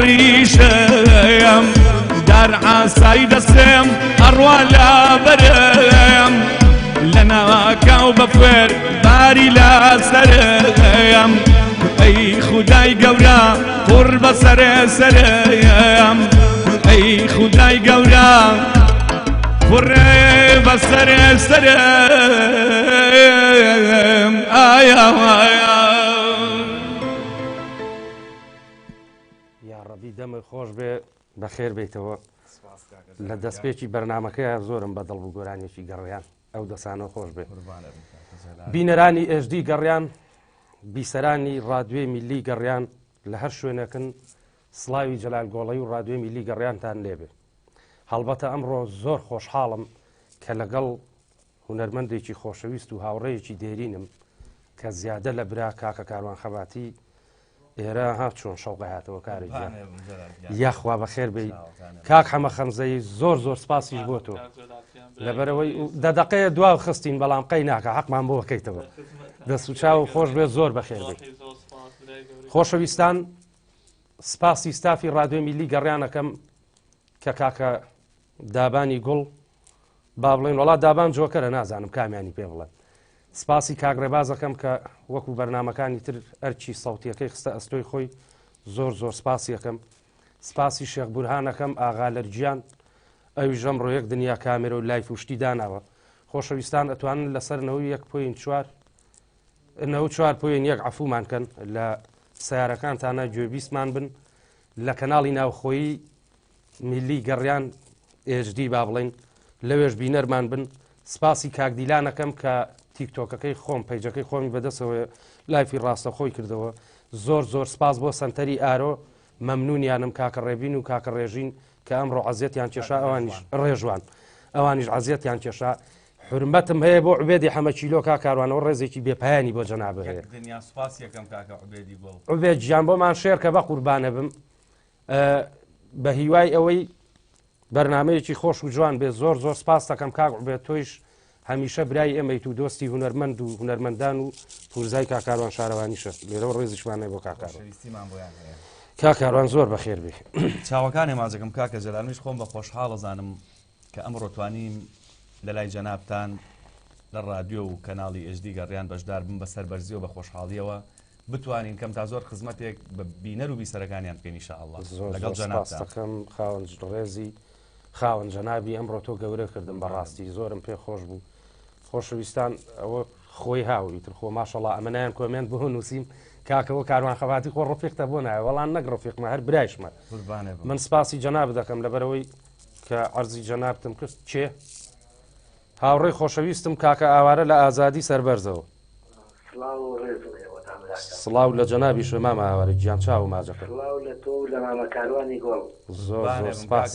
ڕیشم دار عاسای دەستم ئەڕوا لە بەرم لە ناواکاو بە فێر باری لەسەرم ئەی خودای گەورە قوڕ بە سەرم ئەی خودای گەورە قوڕ بە سەرم ئایا دەمە خۆش بێ بەخێر بیتەوە لە دەستپێکی بەرنمەکەیە زۆرم بەدڵ بوو گۆرانێکی گەڕیان ئەو دەسانە خۆش بێ بینەرانی ئێژدی گەڕیان بیسەرانی ڕادیۆی میلی گەڕیان لە هەر شوێنەکەن سڵاوی جەلال گۆڵەی و ڕادیۆی میلی گەڕیانتان لێبێ هەڵبەتە ئەمڕۆ زۆر خۆشحاڵم کە لەگەڵ هونەرمەندێکی خۆشەویست و هاوڕێیەکی دێرینم کە زیادە لە برا کاکە کاروان خەباتی ئێرە هاچۆن شەوقە هاتەوە کارێکی یاخوا بەخێر بێ کاک حەمە خەمزەی زۆر زۆر سپاسیش بۆ تۆ لەبەرەوەی دەدەقەیە دواو خستین بەڵام قەی ناکە حەقمان بۆ بکەیتەوە دەست و چاو خۆش بێ زۆر بەخێر بێ خۆشەویستان سپاسی ستافی ڕادیۆی میلی گەڕیانەکەم کە کاکە دابانی گوڵ با بڵێن وڵات دابان جۆکەرە نازانم کامیانی پێ بڵێن سپاسی کاگڕێبازەکەم کە وەکو بەرنمەکانی تر ئەرچی سەوتیەکەی خستە ئەستۆی خۆی زۆر زۆر سپاسیەکەم سپاسی شێخ بورهانەکەم ئاغا لەرجیان ئەوی ژەم ڕۆیەک دنیا کامێرە و لای فوشتی داناوە خۆشەویستان ئەتوانن لەسەرنەوەی 1.4 عەفومان کەن لە سیارەکانتانە گوێبیستمان بن لە کەناڵی ناوخۆیی میلی گەڕیان HD با بڵێن لەوێش بینەرمان بن سپاسی کاکدیلانەکەم کە تیکتۆکەکەی خۆم پەیجەکەی خۆمی بەدەستەوە لایفی ڕاستەخۆی کردەوە زۆر زۆر سپاس بۆ سنتەری ئارۆ مەمنونیانم کاکە ڕێبین و کاکە ڕێژین کە ئەمڕۆ عەزیەتیان کێشا ئەوانیش ڕێژوان ئەوانیش عەزیەتیان کێشا حرمەتم هەیە بۆ عوبێدی حەمە چیلۆ کاکاروانەوە ڕێزێکی بێپایانی بۆ جەنابە هەیە عوبێد گیان بۆمان شێر کە بە قوربانە بم بە هیوای ئەوەی بەرنمەیەکی خۆش و جوان بێ زۆر زۆر سپاس دەکەم کاک عوبێد تۆیش هەمیشە برای ئێمەیت و دۆستی هونەرمەند و هونەرمەندان و پورزای کاکاروان شارەوانیشە لێرەوە ڕێزیشمانەیە بۆ کاکاروان زۆر بەخێر بێ چاوەکانی مازەکەم کاکە جەلانویش خۆم بە خۆشحاڵە زانم کە ئەمڕۆ توانیم لە لای جەنابتان لە ڕادیۆ و کەناڵی HD گەڕیان بەشدار بم بە سەربەرزی و بە خۆشحاڵیەوە بتوانین کەم تا زۆر خزمەتێک بە بینەر و بیسەرەکانیان بکەین ئینشاءالله لەگەڵ جەنابتان خاوەن ڕێزی خاوەن جەنابی ئەمڕۆ تۆ گەورە کردم بەڕاستی زۆرم پێ خۆش بوو خۆشەویستان ئەوە خۆی هاوی تر خۆ ماشەڵڵا ئەمەنیان کۆمنت بۆ نووسیم کاکەوە کاروان خەباتی خۆ ڕفیقتە بۆ نایە وەڵام نەک ڕفیقمە هەر برایشمە من سپاسی جەناب دەکەم لەبەرەوەی کە عەرزی جەنابتم کرد چێ هاوڕێی خۆشەویستم کاکە ئاوارە لە ئازادی سەربەرزەوە سڵاو لە جەنابی شوێمامە ئاوارە گیان چاو ماجەکە زۆر زۆر سپاس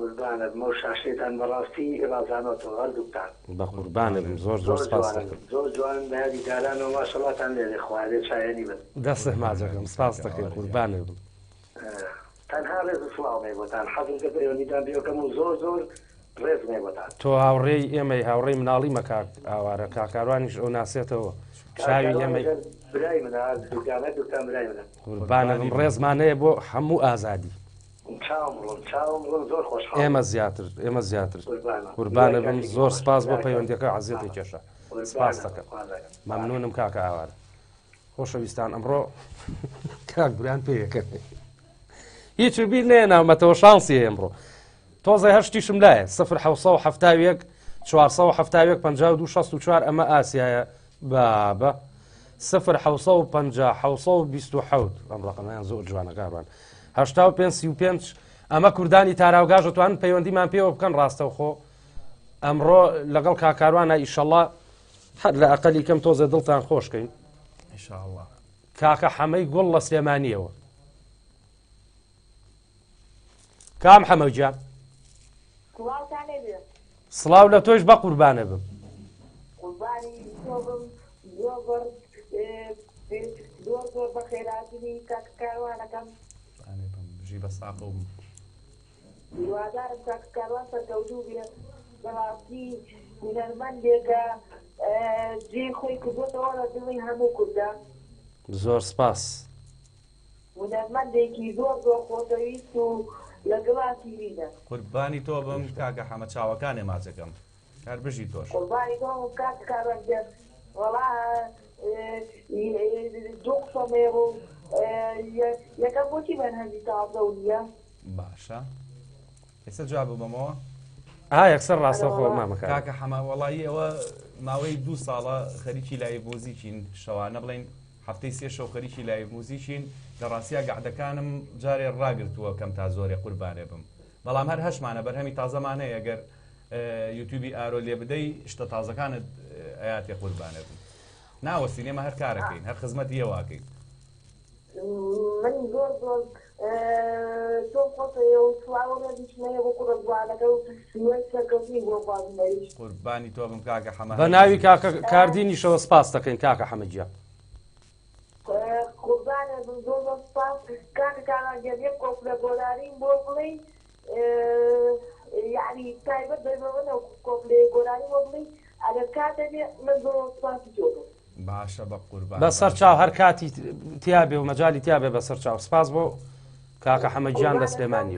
قوربانە بمە و شاشێتان بەڕاستی ڕازانەوە هەردووکتان بە قوربانە بم زۆر زۆر سپاس دەکەم زۆر جوان بەیادی دارانەوە ماشەڵڵاتان لێرێ خوارێ چایەنی بن دەستە ماجەکەم سپاس دەکەم قوربانە بم تەنها ڕێز و سڵاومێ بۆتان حەزم کە پەیوەندیتان پێوەکەم و زۆر زۆر ڕێزمێ بۆتان تۆ هاوڕێی ئێمەی هاوڕێی مناڵی مەکات ئاوارە کاکاروانیش ئەو ناسێتەوە چاوی ئێمەی برای منە دوکانە دوکان برای منە قوربانە بم ڕێزمانەیە بۆ هەموو ئازادی ئێمە زیاتر قوربانە بم زۆر سپاس بۆ پەیوەندیەکە عەزیەتی کێشە سپاس دەکەم مەمنونم کاکە ئاوارە خۆشەویستان ئەمڕۆ کاک بریان پێیەکە هیچ بیر نێناومەتەوە شانسی ئەمڕۆ تۆزە هەشتیشم لایە 1970 470 52 64 ئەمە ئاسیایە بابە 1950 727 ئەم ڕقەمەیان زۆر جوانە کاروان 85 ئەمە کوردانی تاراوگاژ توانن پەیوەندیمان پێوە بکەن ڕاستەوخۆ ئەمڕۆ لەگەڵ کاکاروانە ئیشەڵڵا هەر لە ئەقەلی کەم تۆزە دڵتان خۆشکەین ئینشاءالله کاکە حەمەی گوڵ لە سلێمانیەوە کام حەمەوجان سڵاو لە تۆیش بە قوربانە بم زۆر بە خێراتنی کاکەکاروانەکەم ژی بە ساقە و هیوادارم کاکەکاروان سەرکەوتوو بێت بەڕاستی هونەرمەندێکە جێی خۆی کردوێتەوە لە دڵی هەموو کوردە زۆر سپاس هونەرمەندێکی زۆر زۆر خۆشەویست و لەگەڵا تیوینە. قوربانی تۆ بم کاکە حەمە چاوەکانی ماچەکەم کار بژی تۆش قوربانی تۆ کات کارەنجەر وەڵا دوو قسەمێ و یەکەم بۆچی بەرهەندی تازە و نییە؟ باشە ئێستا جواب بمەوە یەکسەر ڕاستەخۆ مامەکە کاکە حەمە وەڵایی ئەوە ماوەی 2 ساڵە خەریکی لایڤ موزیکین شەوانە بڵین هەفتەی 3 شەو خەریکی لایڤ موزیکین لە ڕاستیە گەعدەکانم جارێ ڕاگرتووە کەم تا زۆرێ قوربانێ بم بەڵام هەر هەشمانە بەرهەمی تازەمانەیە ئەگەر یوتیوبی ئارۆ لێ بدەی شتە تازەکانت ئاياتی قوربانێ بن ناوە سینێمە هەر کارەکەین هەر خزمەتی ئێواکەین من زۆر زۆر تۆ خۆتەیە و سڵاوەدیشمەیە بۆ قوربانەکە و سوێن سەرکەوتنی بۆ بازنەویش قوربانی تۆ بم کاکە حەمە بە ناوی کاکە کاردینیشەوە سپاس دەکەین کاکە حەمەدیان قوربانە بم زۆر زۆر سپاس کاکە کارانگەر یەک کۆپ لە گۆرانیم بۆ بڵێ یعنی تایبەت دەبەوەنە کۆپ لێ گۆرانی بۆ بڵێ ئەگەر کات دەبێ من زۆر سپاسی تۆ بم باشە بە قوربان بەسەر چاو هەر کاتی تیابێ و مەجای تیابێ بەسەر چاو سپاس بۆ کاکە حەمەدیان لە سلێمانی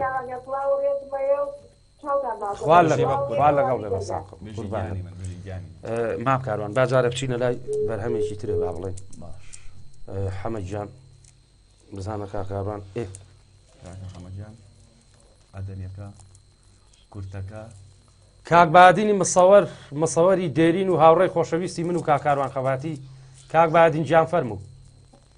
خوا لەگەڵ لێ بەساق قوربانی مام کاروان باجارە بچینە لای بەرهەمێکی ترێ با بڵێن حەمەدیان بزانە کاکاروان کاکە حەمەدیان ئەدەنیەکە کورتەکە کاک بادینی مەسەوەری دێرین و هاوڕێی خۆشەویستی من و کاکاروان خەباتی کاک بادین گیان فەرموو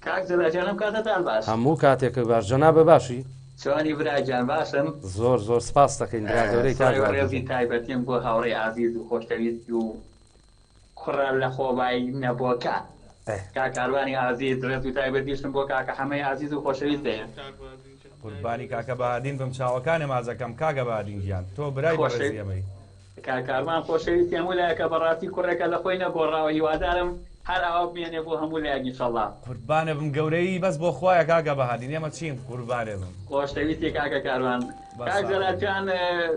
کاک جەلاجانم کاتتان باش هەموو کاتێکە باش جەنابە باشی چۆنی براجان باشم زۆر زۆر سپاس دەکەین برادەورەی ڕێزی تایبەتیم بۆ هاوڕێی عازیز و خۆشەویست و کوڕە لە خۆبایی نەبووکە کاکاروانی عازیز ڕێز و تایبەتیشتم بۆ کاکە حەمەی عازیز و خۆشەویست دەیە قوربانی کاکە بەهادین بم چاوەکانی مازەکەم کاکە بەهادین گیان تۆ برای بەڕێزی ئەمەی کاکاروان خۆشەویستی هەموو لایەکە بەڕاستی کوڕێکە لە خۆی نەگۆڕاوە هیوادارم هەر ئەوە بمێنێ بۆ هەموو لایەک ئینشەڵڵا قوربانە بم گەورەی بەس بۆ خۆیە کاکە بەهادین ئێمە چین قوربانێ بم خۆشەویستی کاکە کاروان کاک جەلاجان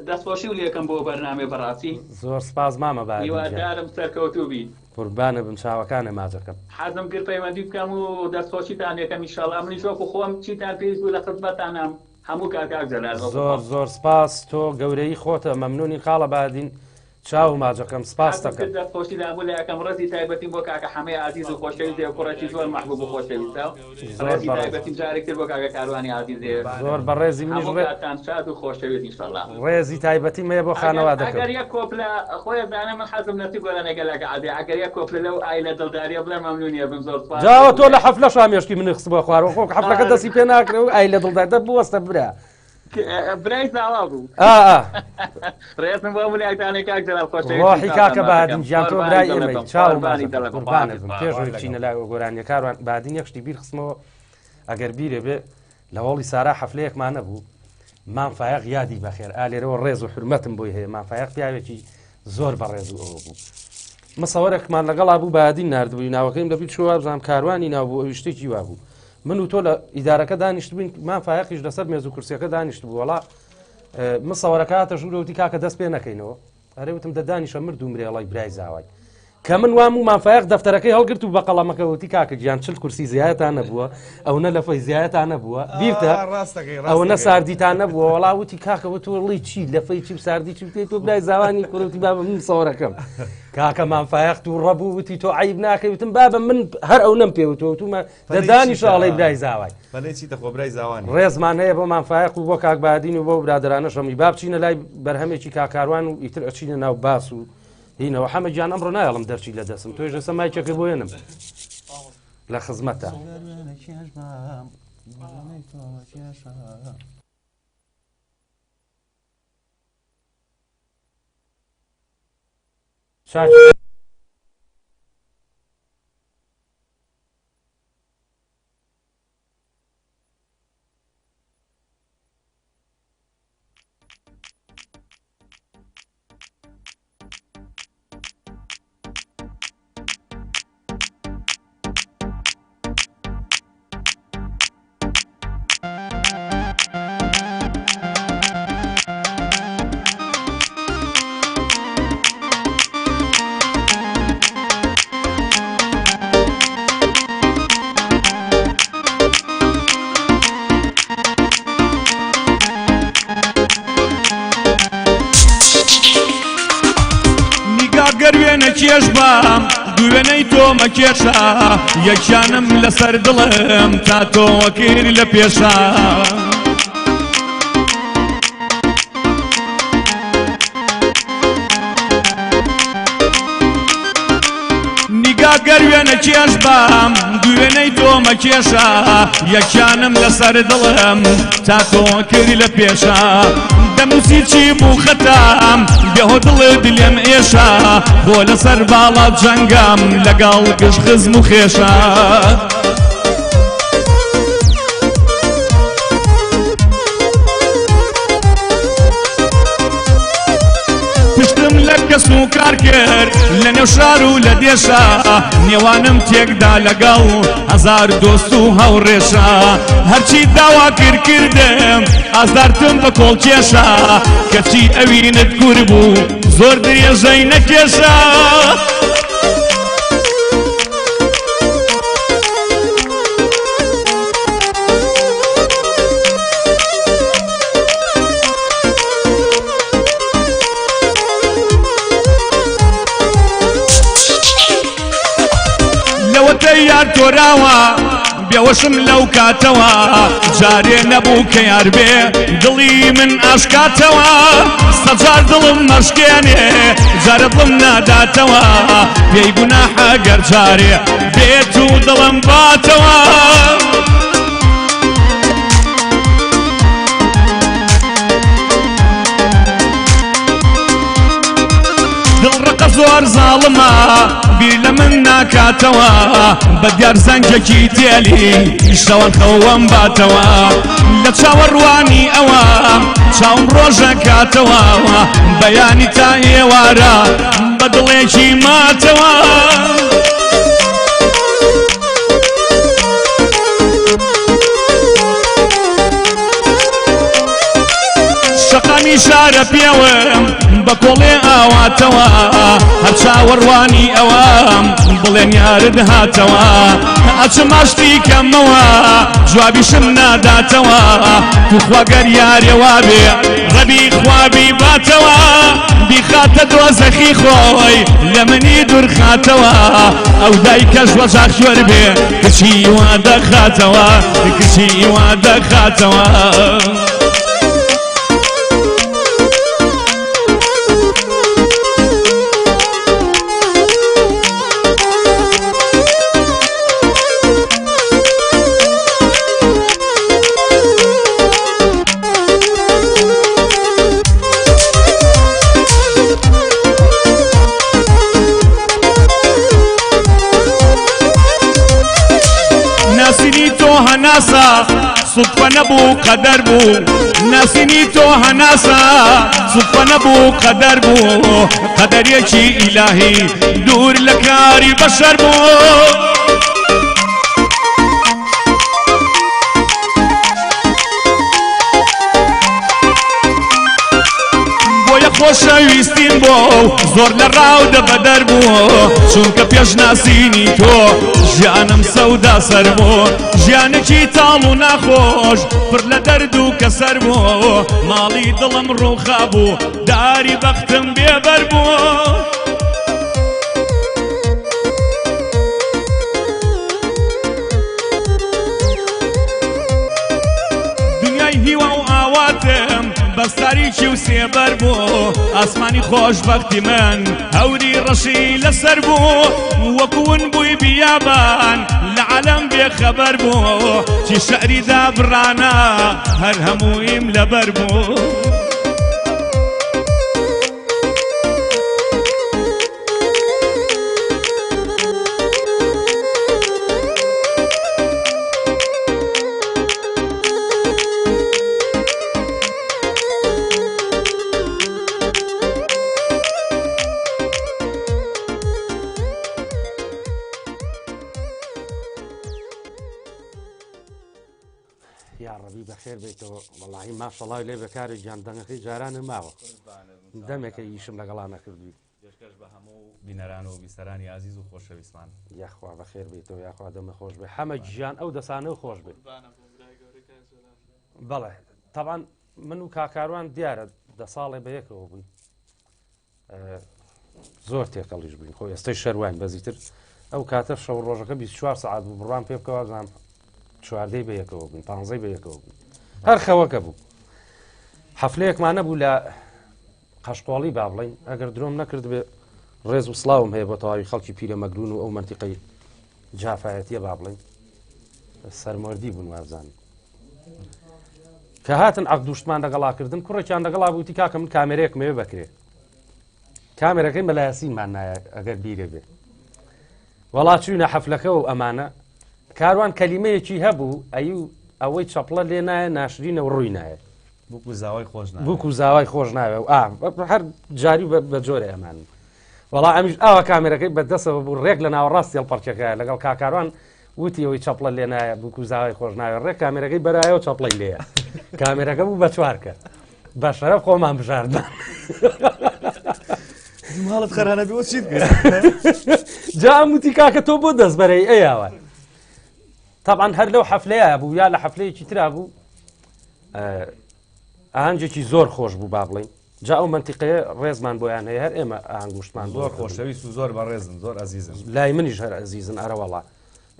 دەستخۆشی و لێکم بۆ بەرنامێ بەڕاستی زۆر سپاس مامە بادین هیوادارم سەرکەوتوو بی قوربانە بم چاوەکانە ماجەکەم حەزم کرد پەیوەندی بکەم و دەستخۆشیتان یەکەم ئینشەڵڵا منیش وەکو خۆم چیتان پێویست بوو لە خزمەتانم هەموو کاک جەلال زۆر سپاس تۆ گەورەی خۆتە مەمنونی خاڵە بادین چاو ماجەکەم سپاس دەکەم دەستخۆشی لەموو لایەکەم ڕێزی تایبەتی بۆ کاکە حەمەی عازیز و خۆشەویست و کوڕێکی زۆر مەحبوب و خۆشەویستە ڕێزی تایبەتی جارێکتر بۆ کاکە کاروانی عازیز زۆر بەڕێزی منیش هەمووتان شاد و خۆشەویست ئینشەڵڵا ڕێزی تایبەتی مەیە بۆ خانەوا دەکەم ئەگەر یەک کۆپلە خۆی زانە من حەزم نەتی گۆرانێگە لەگە عادێ ئەگەر یەک کۆپلە لەو ئایلە دڵداریە بڵێ مەمنونیە بم زۆر سپاس جاوە تۆ لە حەفلە شامێشکی من خست بۆ خوارەوە خۆ حەفلەکە دەستی پێ ناکرێ و ئایلە دڵداردا بوەستە برا برای زاوا بوو ڕێزم بۆ مولایەکتانەی کاک جەلال خۆشەویست ڕۆحی کاکە بادین گیان تۆ برای ئێمەی چاو قوربانە بم پێشەوەی بچینە لای گۆرانیە کاروان بادین یەک شتی بیر خستمەوە ئەگەر بیرێ بێ لە هەوڵی سارا حەفلەیەکمان نەبوو مانفایەق یادی بەخێر ئالێرەوە ڕێز و حرمەتم بۆی هەیە مانفایەق پیاوێکی زۆر بەڕێز و ئەوە بوو مەسەوەرێکمان لەگەڵا بوو بادین نردبووی ناوەکەیم لەبییر شووا بزانام کاروانی ناوبوو ئەوی شتێکی وا بوو من و تۆ لە ئیدارەکە دانیشت بووین مانفایەقیش لەسەر مێز و کورسیەکە دانیشت بوو وەڵا مەسەوەرەکە هاتە ژوورەوتی کاکە دەست پێ نەکەینەوە ئەرێوتم دەدانیشە مردوو مرێڵی برای زاوای کە من وام و مانفایەق دەفتەرەکەی هەڵگرت و بە قەڵەمەکەوتی کاکە گیان چل کورسی زیایەتان نەبووە ئەو نە لە فەی زیایەتان نەبووە بیرتە ئەو نە ساردیتان نەبووە وەڵاوتی کاکەوە تۆڵی چی لە فەی چی ساردی چی پێ تۆ برای زاوانی کوڕوتی بابە من سەوەرەکەم کاکە مانفایەق و ڕەبوو وتی تۆ عیب ناکەوتم بابە من هەر ئەو نەم پێوتوە دەدانیشە ئەڵێ برای زاوای ڕێزمان هەیە بۆ مانفایەق و بۆ کاک بادین و بۆ برادرانە شەمی با بچینە لای بەرهەمێکی کاکاروان و ئیتر ئەچینە ناو باس و هینەوە حەمەدیان ئەمڕۆ نایەڵم دەرچی لە دەستم تۆی ژەسە مایکەکە بۆێنم لە خزمەتە گەر وێنە کێش بام دوێنەی تۆ مەکێشە یەکیانم لەسەر دڵم تا تۆ وەکری لە پێشە گەر وێنە کێش بام دوێنەی تۆ مەکێشە یەکیانم لەسەر دڵم تا تۆ کردی لە پێشە دەموسی چی بوو خەتام بێهۆ دڵت لێم ئێشە بۆ لەسەر باڵا جەنگام لەگەڵ گشت خزم و خێشە کەس و کار کرد لە نێو شار و لە دێشە نێوانم تێکدا لەگەڵ هەزار دۆست و هەوڕێشە هەرچی داوا کردم ئازارتم بە کۆڵکێشە کەچی ئەوینت گور بوو زۆر درێژەی نەکێشە یار تۆراوە بێوەشم لەو کاتەوە جارێ نەبوو کە یار بێ دڵی من ئاشکاتەوە سەجار دڵم مەشکێنێ جارە دڵم ناداتەوە پێی گوناحە گەر جارێ بێت و دڵم باتەوە دڵڕقە زۆر زاڵمە بیر لە من ناکاتەوە بە دیار زەنگێکی تێلی شەوان خەوەم باتەوە لە چاوەڕوانی ئەوە چاوم ڕۆژە کاتەوە بەیانی تا ئێوارە بە دڵێکی ماتەوە شەقامی شارە پێوەم بە کۆڵێ ئاواتەوە هەر چاوەڕوانی ئەوەم بڵێن یارت هاتەوە ئەچم ئاشتی کەمەوە جوابیشم ناداتەوە توخوا گەر یارێوا بێ ڕەبی خوابی باتەوە بیخاتە دۆزەخی خۆی لە منی دوورخاتەوە ئەو دایکەش وەزار خوێر بێ کچی وا دەخاتەوە کچی وا دەخاتەوە ناسینی تۆ هەناسە سوپە نەبوو قەدەر بوو ناسینی تۆ هەناسە سوپە نەبوو قەدەر بوو قەدەرێکی ئیلاهی دوور لە کاری بەشەر بوو خۆشەویستیم بۆ زۆر لە ڕاو دەبەدەر بوو چونکە پێش ناسینی تۆ ژیانم سەودا سەر بوو ژیانێکی تاڵ و ناخۆش پڕ لە دەرد و کەسەر بوو ماڵی دڵم ڕووخا بوو داری بەختم بێبەر بوو دنیای هیوا و ئاواتم بەستاریکی و سێبەر بوو ئاسمانی خۆشبەختی من هەوری ڕەشی لەسەر بوو وەکوون بووی بیابان لە عەلەم بێخەبەر بوو چی شەعری دابڕانە هەر هەموویم لەبەر بوو یاڕەبی بەخێر بێتەوە وەڵاهی ماشەڵای لێ بەکاری گیاندەنگەکەی جارانە ماوە دەمێکە ئیشم لەگەڵا نەکردووی پێشکەش بە هەموو بینەران و بیسەرانی عزیز و خۆشەویستمان یاخوا بەخێر بێتەوە یاخوا دەمە خۆش بێ هەمە گیان ئەو دەسانە و خۆش بێت بەڵێ تەبان من و کاکاروان دیارە 10 ساڵێ بە یەکەوە بووین زۆر تێکەڵیش بووین خۆ ئێستای شەروان بەزیتر ئەو کاتە شەو ڕۆژەکە 24 سعات بوو بڕوان پێ بکەوە زانام چواردەی بە یەکەوە بووین 15 بە یەکەوە بوو هەر خەوەکە بوو حەفلەیەکمانە بوو لە قەشقۆڵی با بڵین ئەگەر درۆم نەکرد بێ ڕێز و سڵاوم هەیە بۆ تەواوی خەڵکی پیرە مەگرون و ئەو منتیقەی جافایەتیە با بڵین سەرمەردی بوون وابزانین کە هاتن عەقدوشتمان لەگەڵاکردن کوڕێکیان لەگەڵا بووتی کاکە من کامێرەیەکمەوێ بکرێ کامێرەکەی مەلایەسینمان نایە ئەگەر بیرە بێ وەڵا چوونە حەفلەکە و ئەمانە کاروان کەلیمەیەکی هەبوو ئەوەی چەپڵە لێ نایە ناشرینە و ڕووی نایە بووکو زاوای خۆش بووکو زاوای خۆش ناوێ و هەر جاری بە جۆرە ئەمان وەڵا ئەمیش ئاوا کامێرەکەی بەدەستەوە بوو ڕێک لە ناوەڕاستی هەڵپەرچەکەیە لەگەڵ کاکاروان وتی ئەوەی چەپڵە لێ نایە بووکو زاوای خۆش ناوێ ڕێک کامێرەکەی بەرایەوە چەپڵی لێیە کامێرەکە بوو بە چوارکە بە شەرەف خۆمان بژاردان ماڵت خەرانە بێ چیت کرد جا وتی کاکە تۆ بۆ دەست بەرەی ئەیاوە طبعا هەر لەو حەفلەیە بوو یا لە حەفلەیەکی ترا بوو ئاهەنگێکی زۆر خۆش بوو با بڵین جا ئەو منتیقەیە ڕێزمان بۆیان هەیە هەر ئێمە ئاهەنگوشتمان زۆر خۆشەویست و زۆر بەڕێزن زۆر ئەزیزن لای منیش هەر ئەزیزن ئەرەوەڵا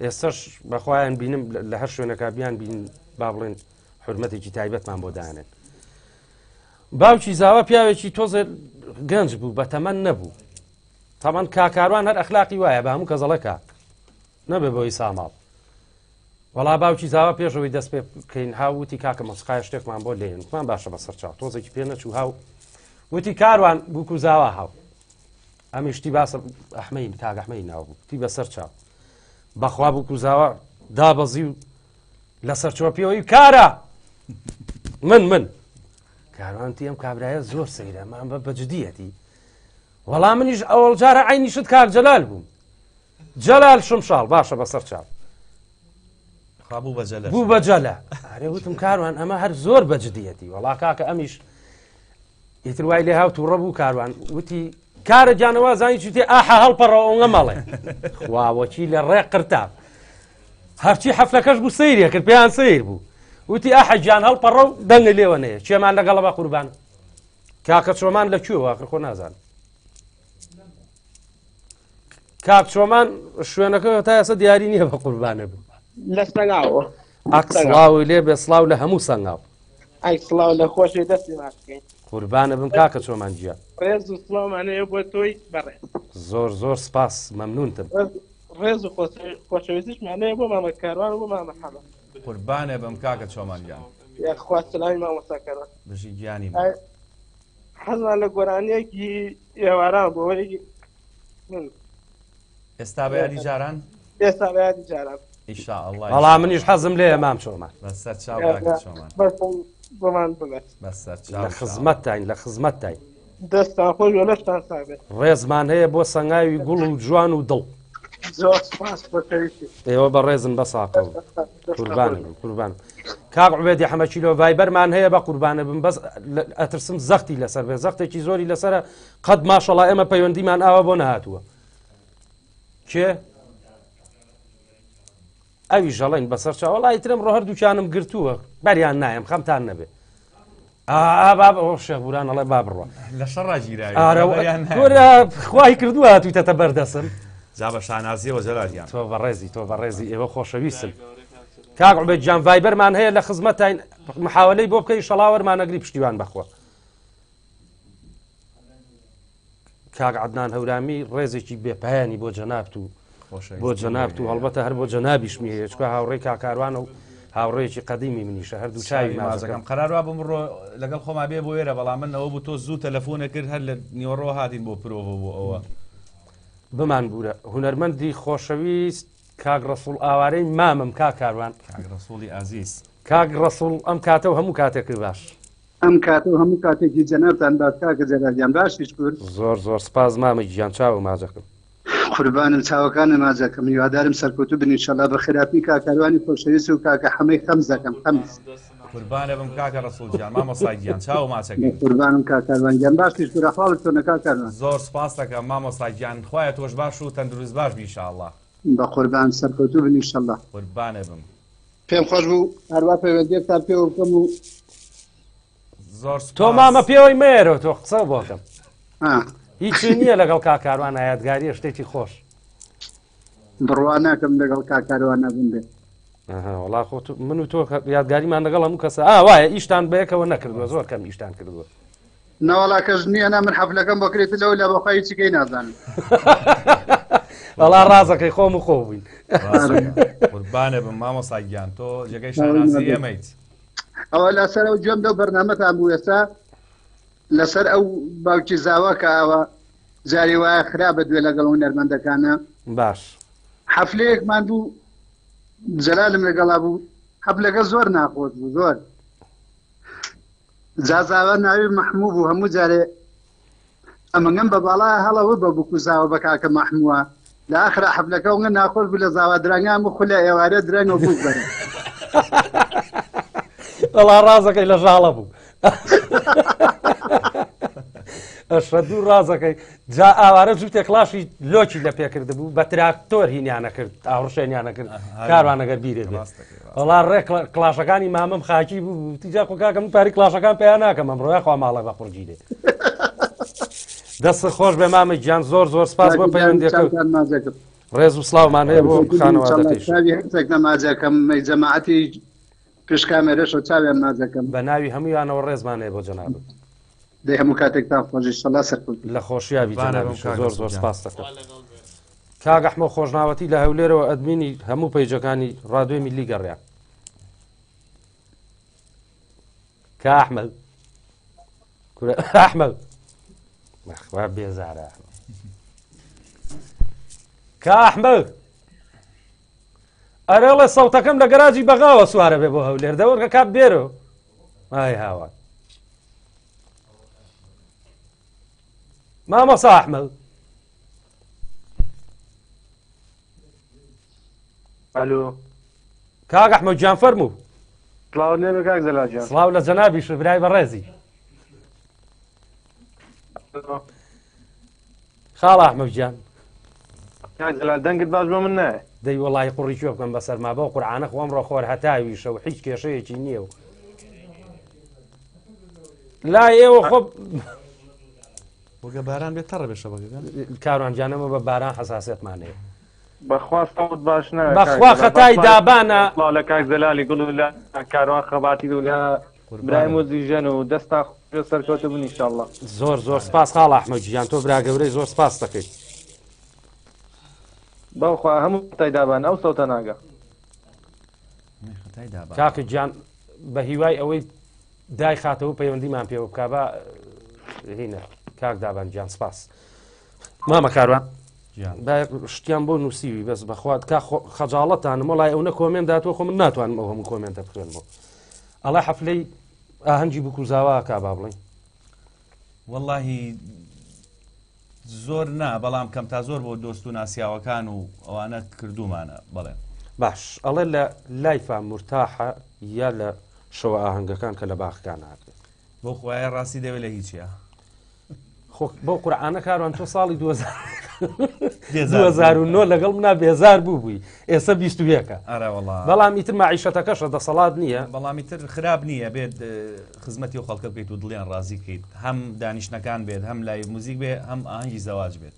ئێستاش بەخوایان بینم لە هەر شوێنەکە بیان بین با بڵێن حرمەتێکی تایبەتمان بۆ دانێن باوکی زاوە پیاوێکی تۆزە گەنج بوو بە تەمەن نەبوو تامان کاکاروان هەر ئەخلاقی وایە بە هەموو کەزەڵە کاک نەبێ بۆی ساماڵ وەڵا باوکی زاوە پێشەوەی دەست پێ بکەین هاوتی کاکە مەسقای شتێکمان بۆ لێنمان باشە بەسەر چاو تۆزێکی پێ نەچوو هاو وتی کاروان بووکو زاوا هاو ئەمیشتی باسە ئەحمەین کاک ئەحمەی ناو بوو تی بەسەر چاو بەخوا بووکو زاوە دابەزی و لەسەر چۆپیەوەی کارە من کاروانتی ئەم کابرایە زۆر سەیرە مان بە جدیەتی وەڵام منیش ئەوڵ جارە عینی شت کاک جەلال بووم جەلال شمشاڵ باشە بەسەر چاو بوو بە جەلە ئارێ وتم کاروان ئەمە هەر زۆر بە جدیەتی وەڵا کاکە ئەمیش ئیتر وای لێ هاو تووڕە بوو کاروان وتی کارە جانەوە زانی چوتێ ئاحە هەڵپەڕەوە ئەوە مەڵێ خواوەکی لە ڕێ قرتاب هەرچی حەفلەکەش بوو سەیرێ کرد پێیان سەیر بوو وتی ئاحە گیان هەڵپەڕە و دەنگە لێوە نەیە چێمان لەگەڵە بە قوربان کاکە چۆمان لەکوێوە ئاخر خۆ نازان کاک چۆمان شوێنەکە تا ئێستا دیاری نییە بە قوربانە بوو لە سەنگاوە سڵاوی لێ بێ سڵاو لە هەموو سەنگاو ئەی سڵاو لە خۆشی دەستی ماکەین قوربانە بم کاکە چۆمان گیان ڕێز و سڵاومانەیە بۆ تۆی بەڕێز زۆر سپاس مەمنونتم ڕێز و خۆشەویستیشمانەیە بۆ مامە کاروان و بۆ مامە حەمە قوربانە بم کاکە چۆمان گیان یاخوا سلامی مامۆستا کاروان بژی گیانی حەزمان لە گۆرانیەکی ئێواران بۆەوەی من ئێستا بە یادی جاران ئێستا بە یادی جاران وەڵام منیش حەزم لێ مام چۆمان بەسەر چاو کاکە چۆمان بۆمان بڵێت بەسەر چاو لە خزمەتتاین لە خزمەتتاین دەستان خۆش و لەشتان سابێت ڕێزمان هەیە بۆ سەنگاوی گوڵ و جوان و دڵ زۆر سپاس بەکەویستی ئێوە بە ڕێزم بە ساقە قوربانم کاک عوبێدی حەمەچیلۆ ڤایبەرمان هەیە بە قوربانە بم بەس ئەترسم زەختی لەسەر بێ زەختێکی زۆری لەسەرە قەت ماشەڵا ئێمە پەیوەندیمان ئاوە بۆ نەهاتووە کێ ئەوی ژەڵین بەسەر چاو وەڵای ترم ڕۆ هەردووکیانم گرتووە بەریان نایم خەمتان نەبێ باب ئەوە شێخبوران ئەڵێ با بڕۆ لە شەڕا گیرا خوای کردووە هاتوویتەتە بەردەسم جا بە شانازیەوە جەلالیان تۆ بەڕێزی ئێوە خۆشەویستن کاک عوبێد جان ڤایبەرمان هەیە لە خزمەتتاین محاولەی بۆ بکەی شەڵاوەرمانەگری پشتیوان بەخۆ کاک عەدنان هەورامی ڕێزێکی بێپایانی بۆ جەنابت و بۆ جەنابت و هەڵبەتە هەر بۆ جەنابیشمی هەیە چکە هاوڕێی کاکاروانە و هاوڕێیەکی قەدیمی منیشە هەردوو چاوی مازەکەم قەراروا بم ڕۆ لەگەڵ خۆما بێ بۆ وێرە بەڵام منەوە بوو تۆ زوو تەلەفۆنە کرد هەر لە نیوەڕۆ هاتین بۆ پرۆڤ بۆ ئەوە بمان بوورە هونەرمەندی خۆشەویست کاک ڕەسوڵ ئاوارەی مامم کاکاروان کاک ڕەسوڵی ئازیز کاک ڕەسوڵ ئەم کاتە و هەموو کاتێکی باش ئەم کاتە و هەموو کاتێکی جەنابتان باش کاکە جەلالیان باشیش کرد زۆر سپاس مامە گیان چاو ماجەکەم قوربانم چاوەکانە ماجەکەم هیوادارم سەرکەوتوو بن ئینشەڵا بە خراپی کاکاروانی خۆشەویست و کاکە حەمەی خەمز دەکەم خەمز قوربانە بم کاکە ڕەسوڵ گیان مامۆستا گیان چاو ماچەکەی قوربانم کاکاروان گیان باشیش کرد ئەحواڵت چۆنە کاکاروان زۆر سپاس دەکەم مامۆستا گیان خوایە تۆش باش و تەندروست باش بی ئینشاءڵڵا بە قوربان سەرکەوتوو بن ئینشەڵڵا قوربانە بم پێم خۆش بوو هەروە پەیوەندیەکتان پێوە بکەم و زۆر تۆ مامە پێوەی مێرەوە تۆ قسە بۆکەم هیچی نییە لەگەڵ کاکاروان یادگاریە شتێکی خۆش بڕوا ناکەم لەگەڵ کاکاروان نەبوون بێ وڵا خۆ من و تۆ یادگاریمان لەگەڵ هەموو کەسە وایە ئیشتان بەیەکەوە نەکردووە زۆر کەم ئیشتان کردووە نەوەڵا کەس نییە نا من حەفلەکەم بۆ کرێت لەوە لە بەخوای چیکەی نازانم وەڵا ڕازەکەی خۆم و خۆ بووین قوربانە بم مامۆساگیان تۆ جێگەی شانازی ئێمەیت ئەوە لەسەر ئەو گوێم دەو بەرنامەتان بوو ئێستا لەسەر ئەو باوکی زاوە کە ئەوە جاری وایە خراپە دوێ لەگەڵ هونەرمەندەکانە باش حەفلەیەکمان بوو جەلالم لەگەڵا بوو حەفلەکە زۆر ناخۆش بوو زۆر جازاوە ناوی مەحموو بوو هەموو جارێ ئەمەگەم بە باڵای هەڵەوە بە بکو زاوە بە کاکە مەحمووە لە ئاخرا حەفلەکە وڵە ناخۆش بوو لە زاوا درەنگان بوو خولە ئێوارە درەنگە بوو بەرە وەڵا ڕازەکەی لە ژاڵە بوو ئەشە دوو ڕازەکەی جا ئاوارە جووتێک کلاشی لۆکی لە پێکرد بوو بە تراکتۆر هینیانە کرد ئاڕشێنیانە کرد کاروانەگەر بیرێ وەڵا ڕێ کلاشەکانی مامەم خاکی بوو تیجا خۆ کاکەم پاری کلاشەکان پێیان ناکەم ئەمڕۆیە خوا ماڵە بە قورجیرێ دەست خۆش بێ مامە گیان زۆر زۆر سپاس بۆ پەیوەندیەکە ڕێز و سڵاومان هەیە بۆ خانەوادەکەیش هەرچێک نەماجەکەم جەماعەتی پێشکامێرەشەوە چاویان ماجەکەم بە ناوی هەموویانەوە ڕێزمان هەیە بۆ جەنابەت دەی هەموو کاتێکتان خۆشی شەڵا سەرکەوت لە خۆشیاوی جەنابیش زۆر زۆر سپاس دەکەم کاک ئەحمەد خۆشناوەتی لە هەولێرەوە ئەدمینی هەموو پەیجەکانی ڕادیۆی میلی گەڕیان کا ئەحمەد ئەحمەد وا بێزارە کا ئەحمەد ئەرێڵێ سەوتەکەم لە گەراجی بەغاوە سوارە بێ بۆ هەولێر دەوەرگە کات بێرە ئای هاوار مامۆسا ئەحمەد ئەلۆ کاک ئەحمەد گیان فەرموو سڵاو لێبێ کاک جەلاجان سڵاو لە جەنابیش برای بەڕێزی خاڵ ئەحمەد گیان کاک جەلال دەنگت باش بۆ من نایە دەی وەڵی قوڕی کوێ بکەم بەسەرما بۆ قورعانە خۆم ڕۆخۆر هەتاویشە و هیچ کێشەیەکی نییە و لای ئێوە خۆ وەگە باران بێت تەڕە بێشە بەگەکان کاروانجانەمە بە باران حەساسێتمانەیە بەخوا سەوت باش نایە بەخوا خەتای دابانە لە کاک زەلالی گوڵ و لە کاروان خەباتی و لە برایم و زیژەن و دەستا سەرکەوتە بوون ئینشاءڵڵا زۆر زۆر سپاس خاڵ ئەحمەد گیان تۆ برا گەورەی زۆر سپاس دەکەیت بەوخوا هەموو خەتای دابان ئەو سەوتە ناگە کاکە گیان بە هیوای ئەوەی دای خاتەوە پەیوەندیمان پێوە بکا بە هینە کاک دابان گیان سپاس مامە کاروان شتیان بۆ نووسیوی بەس بەخوات کا خەجاڵەتانم وڵای ئەو نە کۆمێن داتوە خۆ من ناتوانم ئەو هەموو کۆمێنتە بخوێن بۆ ئەڵێ حەفلەی ئاهەنگی بکوزاوە کا با بڵێن وەڵاهی زۆر نا بەڵام کەم تا زۆر بۆ دۆست و ناسیاوەکان و ئەوانە کردومانە بڵێن باش ئەڵێ لە لایفا مرتاحە یا لە شەوە ئاهەنگەکان کە لە باخەکان هاتێت بۆ خوایە ڕاستی دەوێت لە هیچیە بۆ قورعانە کاروان تۆ ساڵی 2009 لەگەڵ منا بێزار بوو بووی ئێستا 21ەکە بەڵام ئیتر ماعیشەتەکەشە دەسەڵات نییە بەڵامی تر خراپ نییە بێت خزمەتی و خەڵکە بکەیت و دڵیان ڕازی بکەیت هەم دانیشتەکان بێت هەم لای موزیک بێ هەم ئاهەنگی زەواج بێت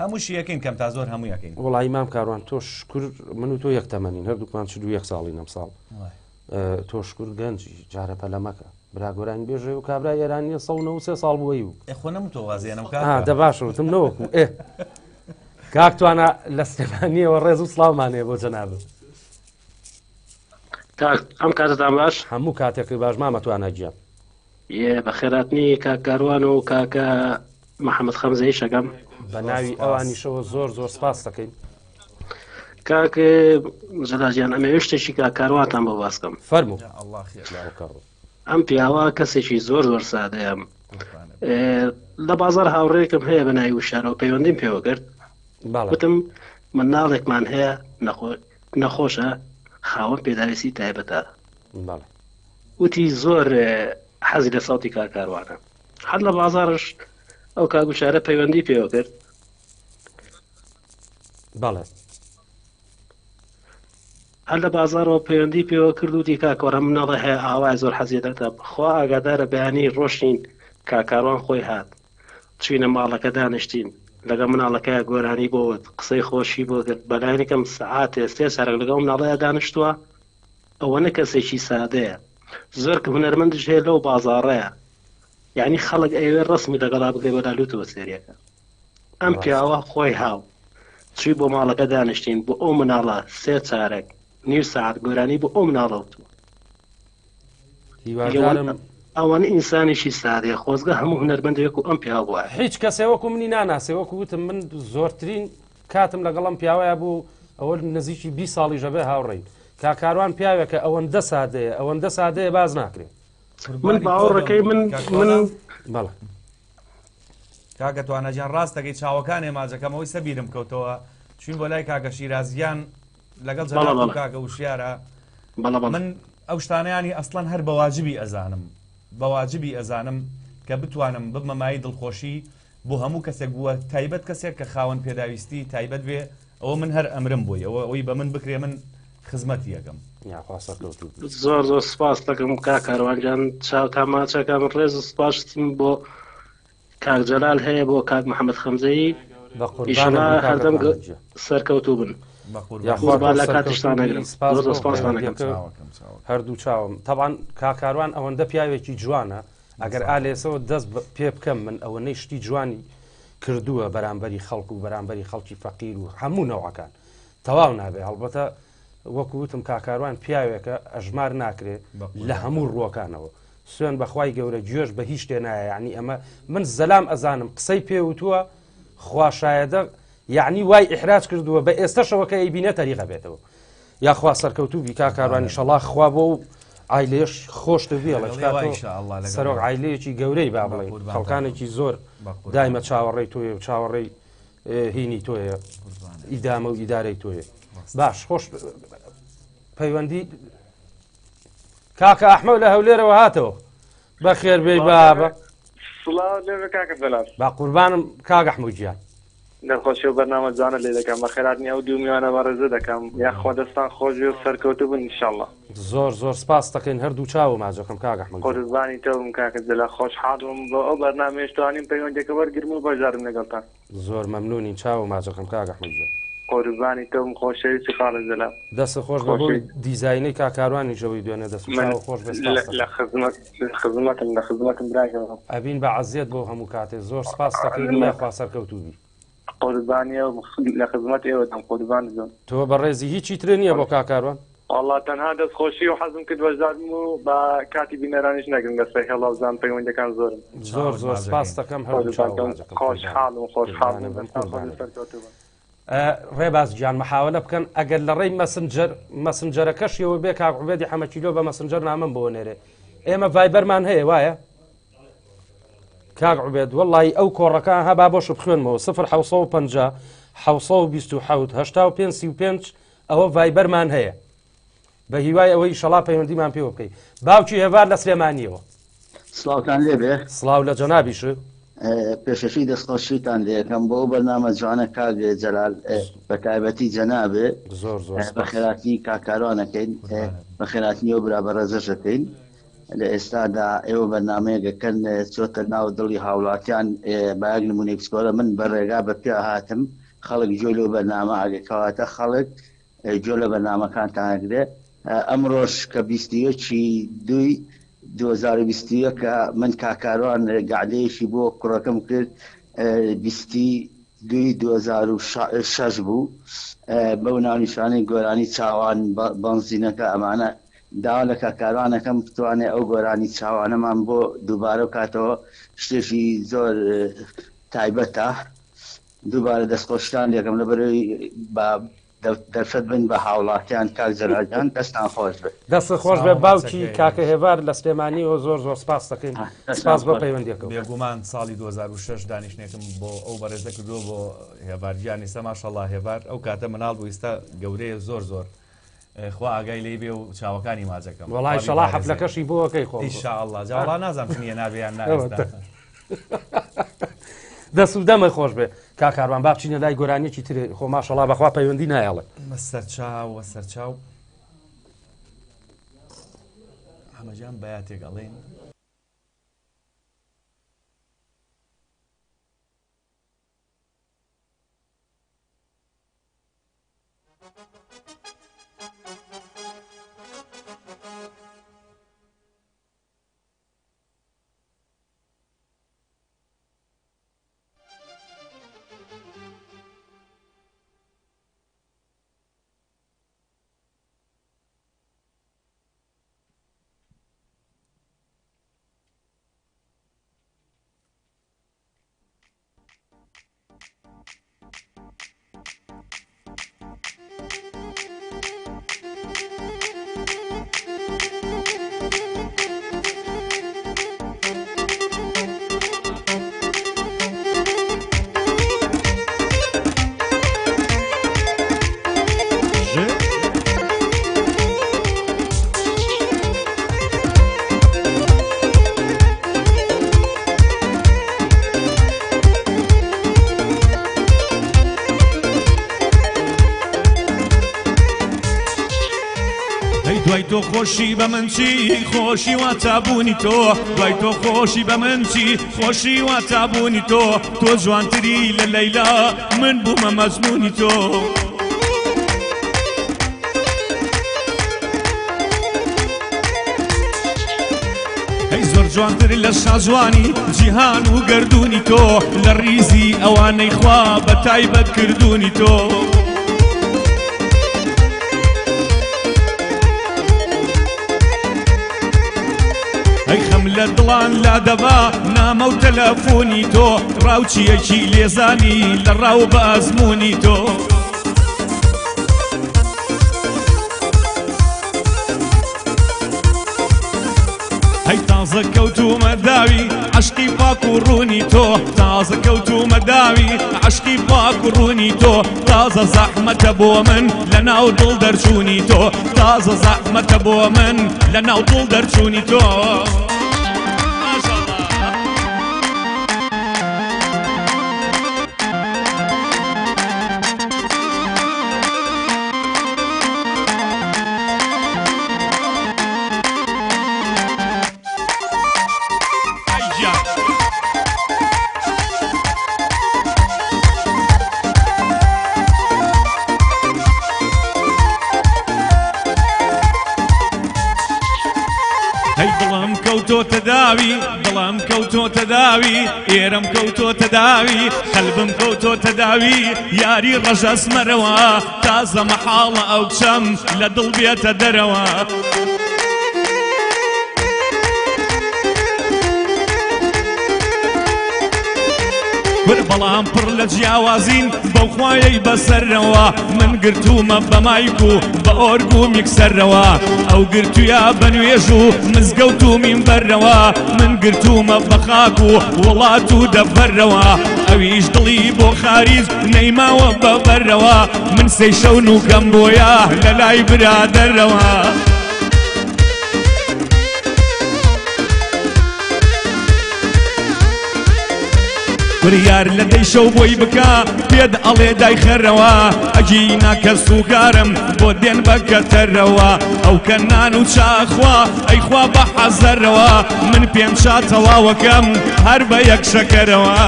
هەمووشی یەکەین کەم تا زۆر هەموو یەکەین وڵی مام کاروان تۆ شکر من و تۆ یەک تەمەنین هەردووکمان 41 ساڵی نەم ساڵ تۆ شکر گەنجی جارە پەلەمەکە براگۆرانی بێژێ و کابرا ئێرانیە 193 ساڵ بووی و خۆ نەمتۆ وازیێنم دە باشتم نەوەکو کاک توانە لە سلێمانیەوە ڕێز و سڵاومانەیە بۆ جەنابم ئەم کاتتان باش هەموو کاتێکی باش مامەتوانە گیان بە خێراتنی کاکاروان و کاکە محەممەد خەمزەی شەکەم بە ناوی ئەوانیشەوە زۆر زۆر سپاس دەکەین کاک جەلاجیان ئەمە شتێکی کاکاروانتان بۆ باسکەم فەرموو ئەم پیاوە کەسێکی زۆر زۆر سادەیە لە بازار هاوڕێکم هەیە بە ناوی وشارەوە پەیوەندیم پێوە کرد وتم مناڵێکمان هەیە نەخۆشە خاوەن پێداویستی تایبەتە وتی زۆر حەزی لە ساوتی کاکاروانە هەر لە بازارش ئەو کاگوشارە پەیوەندی پێوە کرد بەڵێ هەر لە بازارەوە پەیوەندی پێوە کرد وتی کاکۆڕە مناڵە هەیە ئاوای زۆر حەزیێتە خوا ئاگادارە بەیانی ڕۆشتین کاکاروان خۆی هات چوینە ماڵەکە دانیشتین لەگە مناڵەکەی گۆرانی بۆ قسەی خۆشی بۆ کرد بەلایەنێکم سعاتێ سێ سەرک لەگەڵ مناڵەیە دانیشتووە ئەوە نە کەسێکی سادەیە زۆر کە هونەرمەندش هەیە لەو بازاڕەیە یعنی خەڵک ئەوێ ڕسمی لەگەڵا بگەی بەلالوتەوە سێریەکە ئەم پیاوە خۆی هاو چوی بۆ ماڵەکە دانیشتین بۆ ئەو مناڵە سێ چارەک نیم ساعت گۆرانی بۆ ئەو مناڵەوتوە ئەوانە ئینسانێکی سادەیە خۆزگە هەموو هونەرمەندێک و ئەم پیا بووە هیچ کەسێ وەکو منی ناناسێ وەکو وتم من زۆرترین کاتم لەگەڵم پیاوەیە بوو ئەوە نزیکی 20 ساڵی ژەبێ هاوڕێین کاکاروان پیاوێکە ئەوەندە سادەیە ئەوەندە سادەیە باز ناکرێت من باوەڕەکەی من بەڵێ کاکە توانەجان ڕاستەکەی چاوەکانی ماجەکەمەوەی سەبیرم کەوتەوە چوین بۆ لای کاکە شیرازیان لەگەڵ جەناب کاکە وشیارە من ئەو شتانیانی ئەسڵەن هەر بەواجبی ئەزانم بەواجبی ئەزانم کە بتوانم بمەمایی دڵخۆشی بۆ هەموو کەسێک بووە تایبەت کەسێک کە خاوەن پێداویستی تایبەت بێ ئەوە من هەر ئەمرم بووی ئەوەی بە من بکرێ من خزمەتی یەکەم زۆر زۆر سپاس دەکەم کاکاروانجان چاوتا ماچەکەم ڕێز سپاسم بۆ کاک جەلال هەیە بۆ کاک محەممەد خەمزەیی ئیشەڵا هەردەم سەرکەوتوو بن لە کاتشتانەگرم هەردوو چاوم طبعاً کاکاروان ئەوەندە پیاوێکی جوانە ئەگەر ئالێسەوە دەست پێ بکەم من ئەوەنەی شتی جوانی کردووە بەرامبەری خەڵک و بەرامبەری خەڵکی فەقیر و هەموو نەوعەکان تەواو نابێ هەڵبەتە وەکووتم کاکاروان پیاوێکە ئەژمار ناکرێت لە هەموو ڕووەکانەوە سوێن بەخوای گەورە گوێش بە هیچ شتێ نایە یعنی ئەمە من زەلام ئەزانم قسەی پێوتووە خواشایەدە یعنی وای ئیحراج کردووە بە ئێستاشەوە کە ئەیبینە تەریقە بێتەوە یاخوا سەرکەوتوو کاکاروانی شەڵا خوا بۆ و عیلێش خۆشتە بێڵە سەرۆک عیلەیەکی گەورەی با بڵێ خەڵکانێکی زۆر دایمە چاوەڕێی تۆیە و چاوەڕێی هینی تۆیە ئیدامە و ئیدارەی تۆیە باش خۆش پەیوەندی کاکە ئەحمەد لە هەولێرەوە هاتەوە بەخێر بێی بابە با قوربانم کاک ئەحمەد گیان دەخۆشی و بەرنامە جوانە لێ دەکەم بە خێراتنی ئەو دوو میوانە بەڕێزە دەکەم یاخوا دەستان خۆش و سەرکەوتو بن ئینشاڵڵا زۆر زۆر سپاس دەکەین هەردوو چاوە ماجەکەم کاک ئەحمەد قوربانی تۆم کاکە جەلا خۆشحاڵم بۆ ئەو بەرنامەیەش توانیم پەیوەندێکە وەرگرم و بەشدارم لەگەڵتان زۆر مەمنونی چاوە ماجەکەم کاک ئەحمەد گیان قوربانی تۆم خۆشەویستی خاڵە جەلا دەست خۆش بە بۆی دیزاینەی کاکاروانی ژەوەی دوێنێ دەست خۆش لە خزمەتم براکەوە ئەبین بە عەزیەت بۆ هەموو کاتێ زۆر سپاس دەکەین یاخوا سەرکەوتوبی قوربانیە لە خزمەت ئێوەتان قوربان بم تۆ بەڕێزی هیچی ترێ نییە بۆ کاکاروان والله تەنها دەستخۆشی و حەزم کرد بەشدارم و بە کاتی بینەرانیش نەگرم دەستەی هەڵاوزان پەیوەندەکان زۆرم زۆر زۆر سپاس دەکەم خۆشحاڵم خۆشحاڵم ڕێباز گیان محاولە بکەن ئەگەر لە ڕێی مەسنجەرەکەشیەوە بێ کاک عوبێدی حەمەکیلۆ بە مەسنجەر نامم بۆ نێرێ ئێمە ڤایبەرمان هەیە وایە کاک عوبێد وەڵڵی ئەو کۆڕەکان هەبا بۆش بخوێنمەوە 1950 1970 85 ئەوە ڤایبەرمان هەیە بە هیوای ئەوەی شەڵا پەیوەندیمان پێوە بکەیت باوکی هێوار لە سلێمانیەوە سڵاوتان لێبێ سڵاو لە جەنابیش پێشەشی دەستخۆشیتان لێەکەم بۆ بەرنامە جوانە کاک جەلال بە تایبەتی جەنابێ بە خێراتی کاکاروانەکەین بە خێراتنی و برا بەڕێزەشەکەین لە ئێستادا ئێوە بەرنامەیەکەکەن چۆتە ناو دڵی هاوڵاتیان باەک نمونەی پسکۆرە من بە ڕێگا بە پێ هاتم خەڵک جۆ لە بەرنامە ئاگەکەواتە خەڵک جۆ لە بەرنامەکانتانگرێ ئەمڕۆژ کە 2020 کە من کاکاروان گعدەیەشی بۆ کوڕەکەم کرد 2006 بوو بەو ناونیشانەی گۆرانی چاوان بەنزینەکە ئەمانە داوا لە کاکاروانەکەم بتوانێت ئەو گۆرانی چاوانەمان بۆ دووبارە کاتەوە شتێکی زۆر تایبەتە دووبارە دەستخۆشتان لێکم لەبەرەوەی دەرفەت بن بە هاوڵاتیان کاک جەلاجان دەستان خۆش بێت دەست خۆش بێ باوکی کاکە هێوار لە سلێمانیەوە زۆر زۆر سپاس دەکەین سپاس بۆ پەیوەندیەکە بێگومان ساڵی 2006 دانیشتێکم بۆ ئەو بەڕێزە کردووە بۆ هێوارگیانی سە ماشەڵڵا هێوار ئەو کاتە مناڵ بوو ئێستا گەورەیە زۆر زۆر خوا ئاگای لێ بێ و چاوەکانی ماجەکەم وەڵای شەڵا حەفلەکەشی بۆەکەی خۆ ئینشاءڵڵا جاوەڵا نازانم نییە نابیان ناوێستا دەست و دەمە خۆش بێ کاکاروان با بچینە لای گۆرانیەکی ترێ خۆ ماشەڵا بەخوا پەیوەندی نایەڵێ سەرچاو وە سەرچاو هەمەجان بەیاتێک ئەڵێن تۆ خۆشی بە من چی خۆشی وا چابوونی تۆ دوای تۆ خۆشی بە من چی خۆشی وا چابوونی تۆ تۆ جوانتری لە لەیلا من بوومە مەجنونی تۆ ئەی زۆر جوانتر لە شاجوانی جیهان و گەردوونی تۆ لە ڕیزی ئەوانەی خوا بە تایبەت کردوونی تۆ ئەی خەم لە دڵان لا دەبا نامە و تەلەفۆنی تۆ ڕاوچیەکی لێزانی لە ڕاو بە ئەزمموی تۆ هەی تازە کەوتومە داوی عشقی پاک و ڕوونی تۆ تازە کەوتومە داوی عشقی پاک و ڕوونی تۆ تازە زەحمەتە بۆ من لە ناو دڵ دەرچوونی تۆ تازە زەحمەتە بۆ من لە ناو دڵ دەرچوونی تۆ دڵم کەوتۆتە داوی ئێرەم کەوتۆتە داوی قەلبم کەوتۆتە داوی یاری ڕەژەسمەرەوە تازە مەحاڵە ئەو چەم لە دڵ بێتە دەرەوە بەڵام پڕ لە جیاوازین بەو خوایەی بەسەرەوە من گرتومە بە مایک و بە ئۆرگ و میکسەرەوە ئەو گرتوویە بە نوێژ و مزگەوت و مینبەرەوە من گرتومە بە خاک و وڵات و دەبەرەوە ئەویش دڵی بۆ خاریز نەیماوە بەبەرەوە من سەی شەو نوکەم بۆیە لە لای برادەرەوە بریار لە دەی شەو بۆی بکە پێت ئەڵێ دای خەرەوە ئەگینا کە سوکارم بۆ دێن بەکەتەرەوە ئەو کە نان و چاخوا ئەیخوا بە حەزەرەوە من پێم شاتەواوەکەم هەر بە یەک شەکەرەوە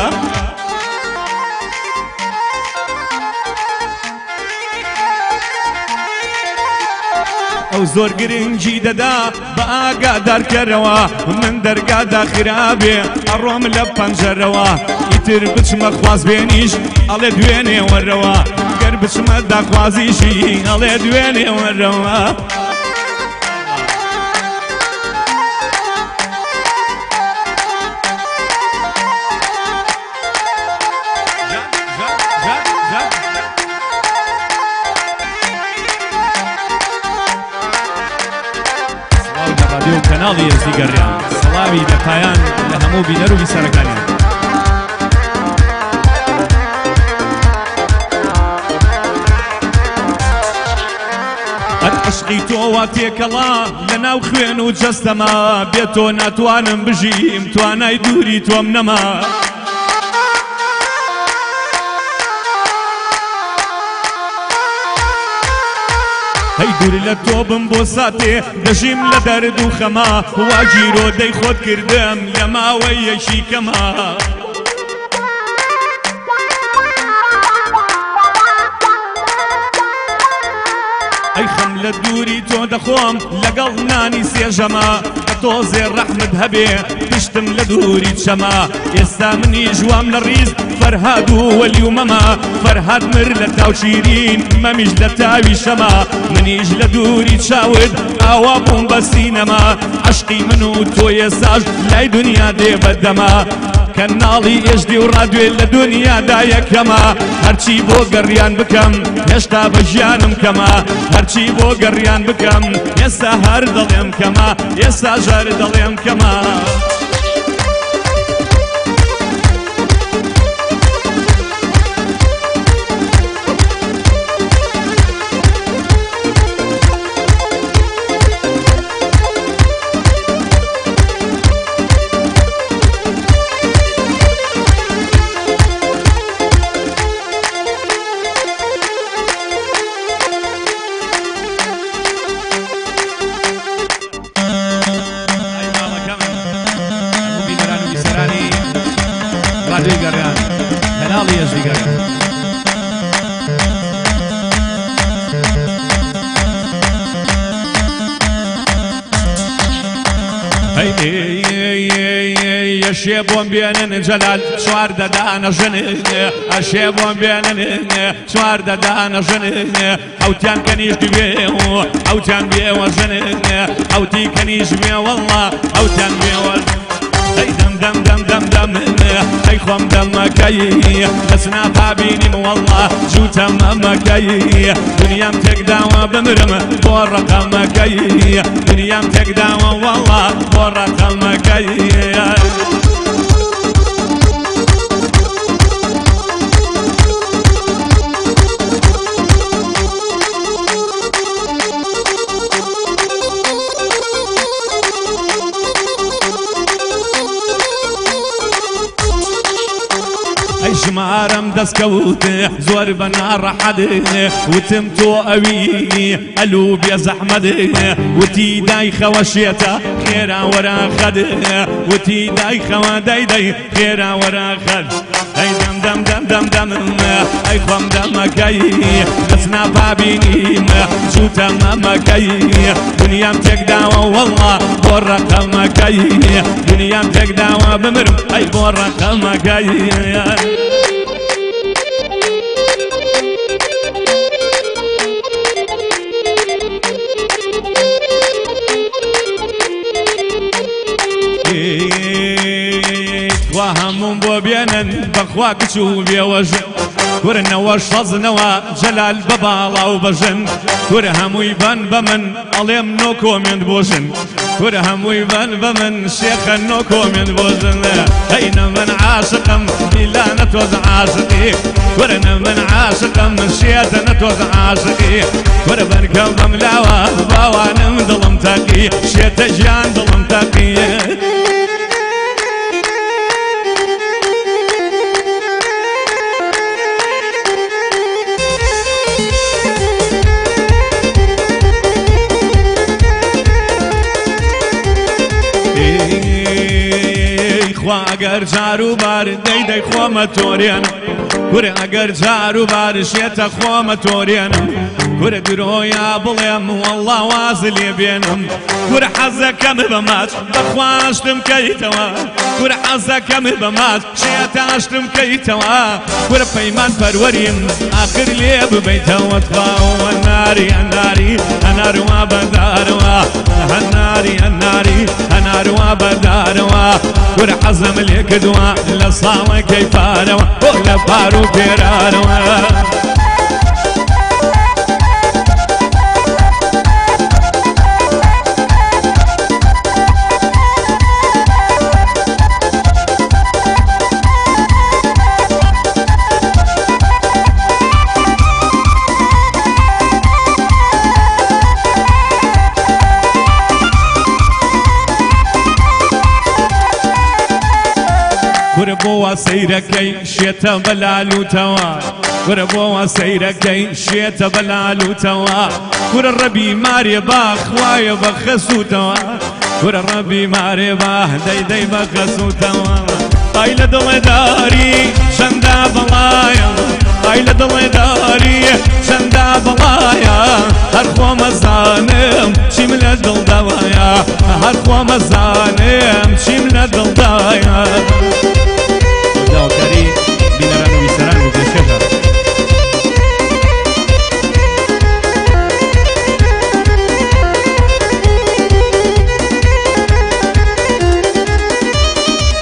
ئەو زۆر گرنگی دەدا بە ئاگادارکەرەوە من دەرگادا خرابێ ئەڕۆم لە پەنجەرەوە ئیتر بچمە خوازبێنیش ئەڵێ دوێنێ وەرەوە گەر بچمە داخوازیشی ئەڵێ دوێنێ وەرەوە کەناڵی ئێزدی گەڕیان سەڵاوی لە پایان لە هەموو بینەر و بیسەرەکانیان عشقی تۆوا تێکەڵا لە ناو خوێن و جەستەما بێ تۆ ناتوانم بژیم توانای دووری تۆم نەما هەی دوور لە تۆ بم بۆ ساتێ دەژیم لە دەرد و خەما وا گیرۆدەی خۆت کردم لە ماوەی یەکی کەما ئەی خەم لە دووری تۆ دەخۆم لەگەڵ نانی سێژەما کە تۆزێ ڕەحمت هەبێ پشتم لە دووری چەما ئێستا منی ژوام لە ڕیز فەرهاد و وەلی و مەما فەرهاد مر لە تاوشیرین مەمیش لە تاوی شەما منیش لە دووری چاوت ئاوا بووم بە سینەما عشقی من و تۆ ئێساش لای دنیا دێ بەدەما کەناڵی ئێژدی و ڕادوێ لە دنیادا یەکەمە هەرچی بۆ گەڕیان بکەم هێشتا بە ژیانم کەمە هەرچی بۆ گەڕیان بکەم ئێستا هەر دەڵێم کەمە ئێستا ژەر دەڵێم کەمە ڕادیۆی گەڕیان کەناڵی هێزدی گەڕیان ئەشێ بۆم بێنن جەلال چوار دەدانەژن ئەشێ بۆم بێنن چوار دەدانەژن ئەوتیان کەنیش دوێ ئەوتیان بێوەژن ئەوتی کەنیش بێ وەڵڵا ئەوتیان بێوە دەم دەم دەم دەم دەم ئەی خۆم دەمەکەی دەسنا پابینیم وەڵڵا جووتە مەمەکەی دنیام تێکداوە بمرم بۆ ڕەقەمەکەی دنیام تێکداوە وەڵڵا بۆ ڕەقەمەکەی ژمارەم دەستکەوت زۆر بە ناڕەحەت وتم تۆ ئەوی ئەلو بێ زەحمەت وتی دایخەوە شێتە خێرا وەرە خەد وتی دایخەوە دەیدەی خێرا وەرە خەد ئەی دەم دەم دەم دەم دەم ئەی خۆم دەمەکەی دەسنا پابینیم جووتە مەمەکەی دنیام تێکداوە وەڵڵا بۆ ڕەقەمەکەی دنیام تێکداوە بمرم ئەی بۆ ڕەقەمەکەی وا هەموم بۆ بێنن بەخوا کچ و بێوەژن کورنەوە شەزنەوە جەلال بە باڵاو بەژن کور هەمووی بەن بە من ئەڵێم نۆ کۆمێند بۆژن کور هەمووی بەن بە من شێخە نۆ کۆمێند بۆژن هەینە من عاشقم بیلا نەتۆز عاشقی کورنە من عاشقم شێتە نەتۆز عاشقی کور بەرکە بەم لاوە باوانم دڵم تەقی شێتە ژیان دڵم تەقی ئەگەر جار و بار دەیدەی خۆمە تۆرێن کورە ئەگەر جار و بارشێتە خۆمە تۆرێنم کورە درۆیا بڵێم وەڵڵا واز لێ بێنم کورە حەزەکەم بەمات بەخواشتم کەیتەوە کورە حەزەکەم بەمات شێتاشتم کەیتەوە کورە پەیمان پەروەریم ئاخر لێ ببەیتەوە تواوە ناری هەناری هەناروا بەدارەوە هەناری هەناری هەناروا بەدارەوە کورە حەزەم لێ کردووە لە ساڵەکەی پارەوە لە پار و پێرانەوە کورە بۆوە سەیرەکەی شێتە بەلالوتەوە کورە بۆوە سەیرەکەی شێتە بەلالوتەوە کورە ڕەبی مارێ با خوایە بە خەسووتەوە کورە ڕەبی مارێ با دەیدەی بە خەسووتەوە ئای لە دڵێداری چەندە بەڵایە ئای لە دڵێداری چەندە بەڵایە هەر خۆمەزانم چیم لە دڵداوایە هەر خۆمەزانم چیم لە دڵدایە داوکاری بینەران و بیسەران و گەشێدا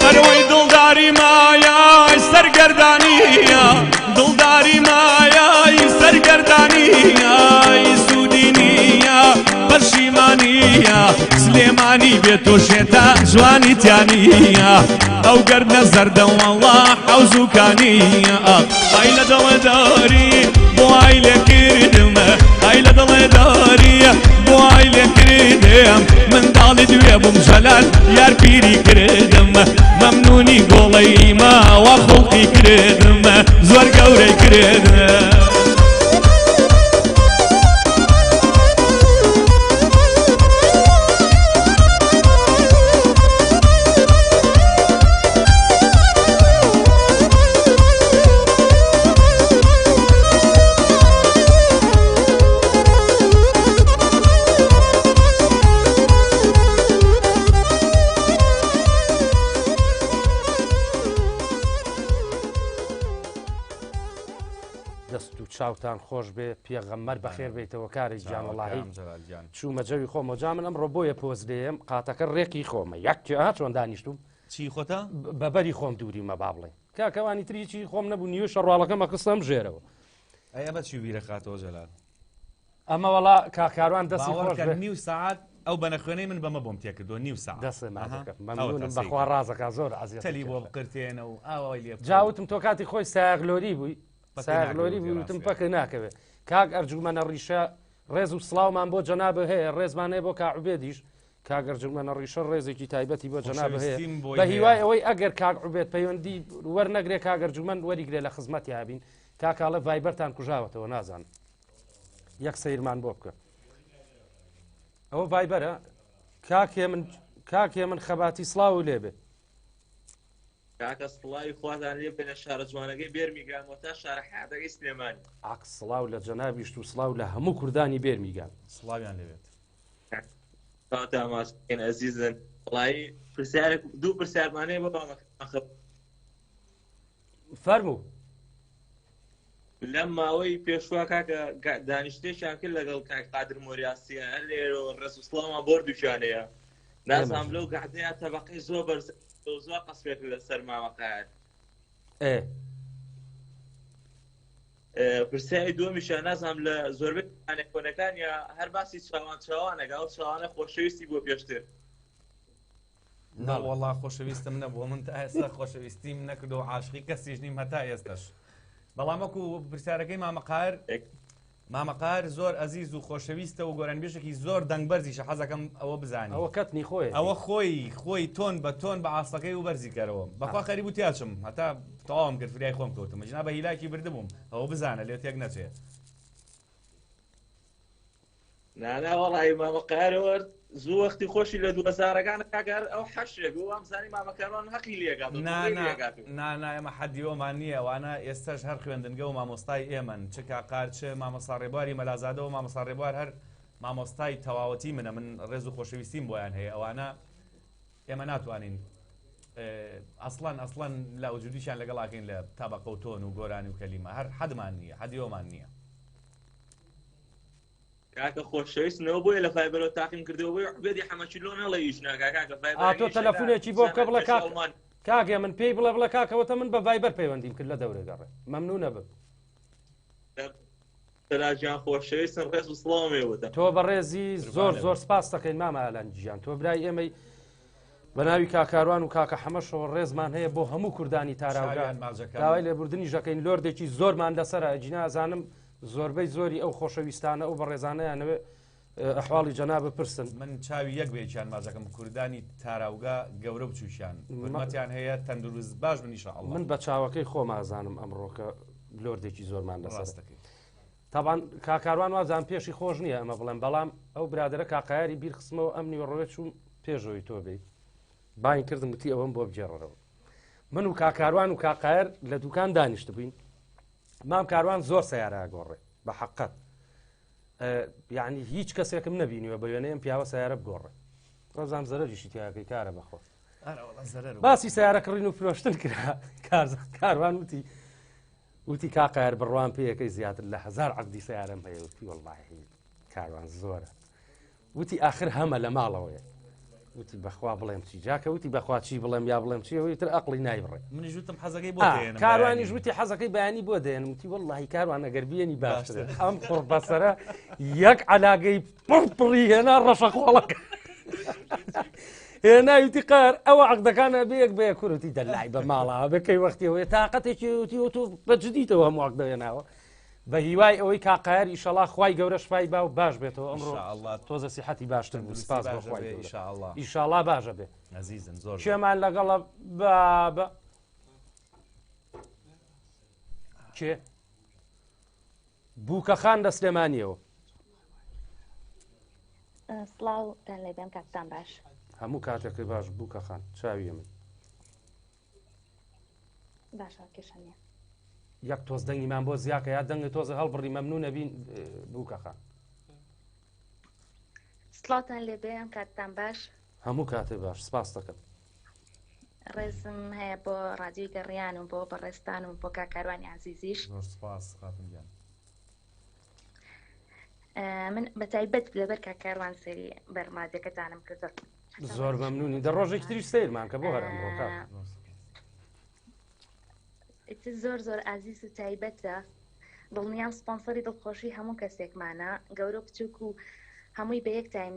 ئەرەوەی دڵداری مایای سەرگەردانیە دڵداری مایای سەرگەردانیە سوودی نییە پەشیمانیە سلێمانی بێت و شێتە جوانی تیانیە ئەو گەردنە زەردە وەڵڵا حەوزووکانیە ئای لە دڵێداری بۆ ئای لێکردمە ئای لە دڵێداری بۆ ئای لێکردم منداڵی دوێ بووم جەلال یار پیری کردم مەمنونی گۆڵەی ماوە خوڵقی کردم زۆر گەورەی کردم چاوتان خۆش بێ پێغەمبەر بەخێر بێتەوە کاری جانەڵاهی چوومە جەوی خۆمە جا من ئەمڕۆ بۆیە پۆز دێم قاتەکە ڕێکی خۆمە یەک چۆن دانیشتوم چی خۆتە بەبەری خۆم دووریمە با بڵێ کاکەوانی تریی خۆم نەبوو نیوە شەڕواڵەکەمە قسەم ژێرەوە ئەیە بە چی بیرەخاتەوە جەلال ئەمە وەڵا کاکاروان دەستی خۆش نیو ساعت ئەو بەنەخوێنەی من بەمە بۆم تێکردو نیو ساعت دەستمەمنونم بەخوا ڕازەکە زۆر عزیزی بۆ بقرتێنە و ئاوای لێ جاوتم تۆ کاتی خۆی ساغلۆری بووی ساغلۆری بووتم پەکە ناکەوێت کاک ئەرجومەنە ڕیشە ڕێز و سڵاومان بۆ جەنابە هەیە ڕێزمانەیە بۆ کاعوبێدیش کاگەرجمەنە ڕیشە ڕێزێکی تایبەتی بۆ جەنابە هەیە بە هیوای ئەوەی ئەگەر کاکعوبێت پەیوەندی وەرنەگرێ کاگەرجمەن وەریگرێ لە خزمەتی هابین کاکاڵە ڤایبەرتان کوژاوەتەوە نازان یەک سەیرمان بۆ بکە ئەوە ڤایبەرە کاکێ من خەباتی سڵاو لێبێ کاکە سڵاوی خواتان لێ بێنە شارە جوانەکەی بێرمیگانەوە تا شارە حیاتەکەی سلێمانی عەکس سڵاو لە جەنابیشت و سڵاو لە هەموو کوردانی بێرمیگان سڵاویان لەوێت تاماشکەن ئەزیزن وڵایی پرسیارێک دوو پرسیارمانەیە بۆ باڵەکە فەرموو لەم ماوەی پێشوا کاکە دانیشتێکیان کرد لەگەڵ کاک قادر مۆریاسیە هەر لێرەوە ڕێسوسڵاومان بردووشانەیە نازانم لەو گەعدەیە تەبەقەی زۆر بەرز زۆر قەسمێک لەسەر مامەقەیە پرسیاری دووەمیشە نازانم لە زۆربەی کۆنەکانیە هەر باسی چاوانەگە ئەو چاوانە خۆشەویستی بۆ پێشتر وەڵا خۆشەویستم نەبووە من تا ئێستا خۆشەویستیم نەکردو و عاشقی کەسیش نیم هەتا ئێستاش بەڵام وەکو پرسیارەکەی مامەقار زۆر ئەزیز و خۆشەویستە و گۆرانبێژێکی زۆر دەنگبەرزیشە حەزەکەم ئەوە بزانێت ئەوە کەتنی خۆی ئەوە خۆی تۆن بە تۆن بە ئاسەکەی و بەرزی کەرەوە بەخوا خەریب و تیاچم هەتا تەواوم کرد فریای خۆم کەوتم ژنا بە هیلاکی بردبووم ئەوە بزانە لێ تێک نەچێت نانا وەڵی مامەقارەوە زوو وەختی خۆشی لە 2000ەکانە کاگەر ئەو حەشێک و ئەمزانی مامەکاران حەقی لێگات ئێمە حەدیۆمان نییە وانە ئێستاش هەر خوێندنگە و مامۆستای ئێمەن چ کاقار چ مامۆستا ڕێبواری مەلازادە و مامۆستا ڕێبوار هەر مامۆستای تەواوەتی منە من ڕێز و خۆشەویستیم بۆیان هەیە ئەوانە ئێمە ناتوانین ئەسڵەن لە وجودیشان لەگەڵاکەین لە تابەقە و تۆن و گۆرانی و کەلیمە هەر حەدمان نییە حەدیۆمان نییە کاکە خۆشەویستنەوە بۆیە لە فایبەرەوە تاقیم کردەوە بۆی عوبێدی حەمەچیلۆ نەڵێ ئیشنا کاکە فایبەر تۆ تەلەفونێکی بۆ بکە بڵێ کاگێ من پێی بڵێ کاکەوەتە من بە ڤایبەر پەیوەندیم کرد لە دەورێگەڕێ مەمنونە بم تەلاجیان خۆشەویستن ڕێز و سڵامێوەتە تۆ بەڕێزی زۆر سپاس دەکەین مامە ئالانجییان تۆ برای ئێمەی بە ناوی کاکاروان و کاکە حەمەشەوە ڕێزمان هەیە بۆ هەموو کوردانی تاراوگان داوای لێبوردنی ژەکەین لۆردێکی زۆرمان لەسەرە جینازانم زۆربەی زۆری ئەو خۆشەویستانە ئەو بەڕێزانەیانەوێ ئەحواڵی جەناب بپرسن من چاوی یەک بێکیان مازەکەم کوردانی تاراوگا گەورە و چووشیان حرمەتیان هەیە تەندروست باش بن ئینشاءالله من بە چاوەکەی خۆم ئازانم ئەمڕۆکە لۆردێکی زۆرمان لەسەر تاوان کاکاروان وازان پێشی خۆش نییە ئەمە بڵێم بەڵام ئەو برادرە کاقایاری بیر خستمەوە ئەمنی وەڕۆێت چوون پێشەوەی تۆ بێ باین کردم وتی ئەوەم بۆ بجێڕەوە من و کاکاروان و کاقایر لە دوکان دانیشت بووین مام کاروان زۆر سیارە گۆڕێ بە حەقەت یعنی هیچ کەسێکم نەبینیوە بە وێنەیەم پیاوە سیارە بگۆڕێ ڕۆزام زەرەریشی تیاکەی کارە بەخۆ باسی سیارە کڕین و فرۆشتن کرا کاروان وتی کاقایر بڕوان پێیەکەی زیاتر لە 1000 عەقدی سیارەم هەیە وتی وەڵڵاهی کاروان زۆرە وتی ئاخر هەمە لە ماڵەوەیە وتی بەخوا بڵێم چی جاکە وتی بەخوا چی بڵێم یا بڵێم چی تر ئەقلی نایبڕێ منیش وتم حەزەکەی بۆ دێنم کاروانیش وتی حەزەکەی بەیانی بۆ دێنم وتی وەڵڵاهی کاروان ئەگەر بیێنی باشترە ئەم قڕ بەسەرە یەک عەلاگەی پڕپڕی هێنا ڕەشەخۆڵەکە هێناویتی قار ئەوە عەقدەکانە بەیەک بەیەک کوڕتی دەلای بە ماڵەوە بەکەی وەختیەوەی تااقەتێکی وتی تۆ بەجدیتەوە هەموو عەقدە هێناوە بە هیوای ئەوەی کاقایر ئیشەڵا خوای گەورە شفای با و باش بێتەوە ئەمڕۆ تۆزە سیحەتی باشتر بوو سپاس بەخوای ئیشەڵا باشە بێ عەزیزم زۆر کێمان لەگەڵە بابە کێ بووکەخان لە سلێمانیەوە سڵاوتان لێبێم کاکتان باش هەموو کاتێکی باش بووکەخان چاویە من باشە کێشانە یەک تۆز دەنگیمان بۆ زیاکە یا دەنگی تۆزە هەڵبڕی مەمنونە بین بووکەخان سڵاوتان لێبێم کاتتان باش هەموو کاتێ باش سپاس دەکەم ڕێزم هەیە بۆ ڕادیۆی گەڕیان و بۆ بەڕێستان و بۆ کاکاروانی عەزیزیش زۆر سپاس خاتم گیان من بەتایبەت لەبەر کاکاروان سەری بەرمادەکەتانم کردو. زۆر مەمنونی دە ڕۆژێک تریش سیرمان کە بۆ هەرمڕۆکە زۆر زۆر ئازیز و تایبەتە دڵنیام سپۆنسەری دڵخۆشی هەموو کەسێکمانە گەورە بچووک و هەمووی بە یەک تایم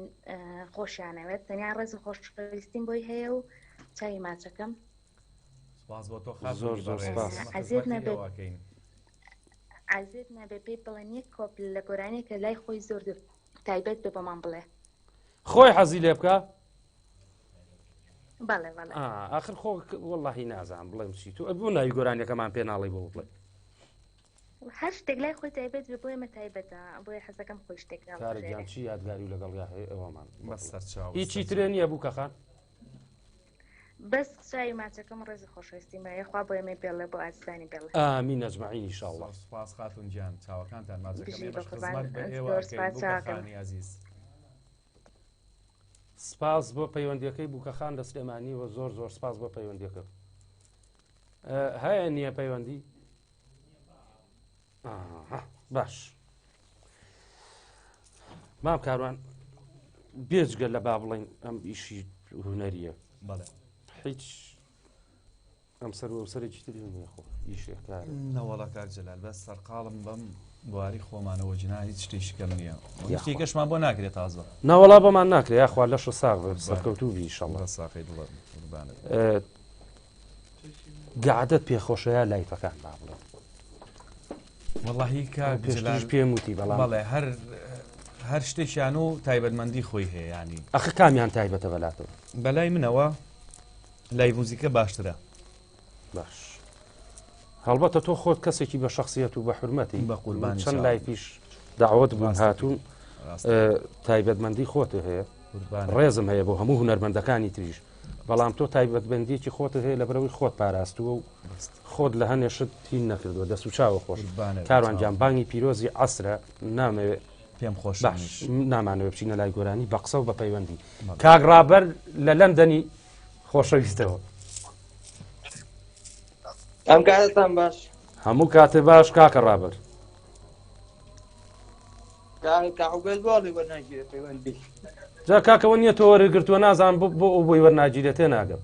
خۆشیانەوێت تەنیا ڕێز و خۆشویستیم بۆی هەیە و چاوی ماچەکەم زۆر زۆر سپاس. عزیز نەبێ پێی بڵێن یەک کۆپ لە گۆرانێک کە لای خۆی زۆر تایبەت بێ بەمان بڵێ خۆی حەزی لێ بکە بەڵێ بەڵێ آخر خۆ وەڵڵاهی نازانم بڵێم چی تو بوو ناوی گۆرانەکەمان پێ ناڵی بۆ بڵێ هەر شتێک لای خۆی تایبەت بێ بۆیمە تایبەتە بۆی حەزەکەم خۆی شتێک کارێکیان چی یادگاری و لەگەڵیا هەیە ئەوەمان هیچی ترێ نییە بوو کەخان بەس چاوی ماچەکەم ڕێزی خۆشەویستی مایە خوا بۆ ئێمە پێڵێ بۆ ئازیزانی پێڵێ ئامین ئەجمەعین ئینشاءالله. سوپاس خاتون گیان چاوەکانتان بژی بە ماچەکەی عزیز. سپاس بۆ پەیوەندیەکەی بووکەخان لە سلێمانی و زۆر زۆر سپاس بۆ پەیوەندیەکە. هەیە نییە پەیوەندی باش مام کاروان بێجگە لە با بڵێن ئەم ئیشی هونەریە بەڵێ هیچ ئەم سەر و سەرێکی تری نییە خۆ ئیشێکار نەوەڵە کاک جەلال بەس سەرقاڵم بەم بواری خۆمانەوە جنا هیچ شتێکم نییە هیچ کەشمان بۆ ناکرێت تازە ناوەڵا بەمان ناکرێت یاخوا لەش ساغ سەرکەوتوبی ئینشەڵڵا ساقی گەعادەت پێخۆشەیە لایفەکان با بڵێن وەڵڵاهی کاک جەلال پێم وتی بەڵام بەڵێ هەر شتێکیان و تایبەتمەندی خۆی هەیە ینی ئەخ کامیان تایبەتە بەلاتەوە بەلای منەوە لای موزیکە باشترە باش هەڵبەتە تۆ خۆت کەسێکی بە شخصیەت و بە حرمەتی بە قوربانی چەند لای پیش داوت بوون هاتوون تایبەتمەندی خۆت هەیە ڕێزم هەیە بۆ هەموو هونەرمەندەکانی تریش بەڵام تۆ تایبەتبەندیەکی خۆت هەیە لە بەرەوەی خۆت پاراستووە و خۆت لە هەنێشت هین نەکردووە دەست و چاوە خۆش کاروانجان بانگی پیرۆزی عەسرە نامەوێت پێم خۆش نامانەوە بچینە لای گۆرانی بە قسە و بە پەیوەندی کاگڕابەر لە لەندەنی خۆشەویستەوە ئەم کاتتان باش هەموو کاتێ باش کاکە ڕابەر جا کاکەوە نییە تۆ وەرەگرتووە نازان بۆ ئەو بۆی وەرناگیرێت تێ ناگەم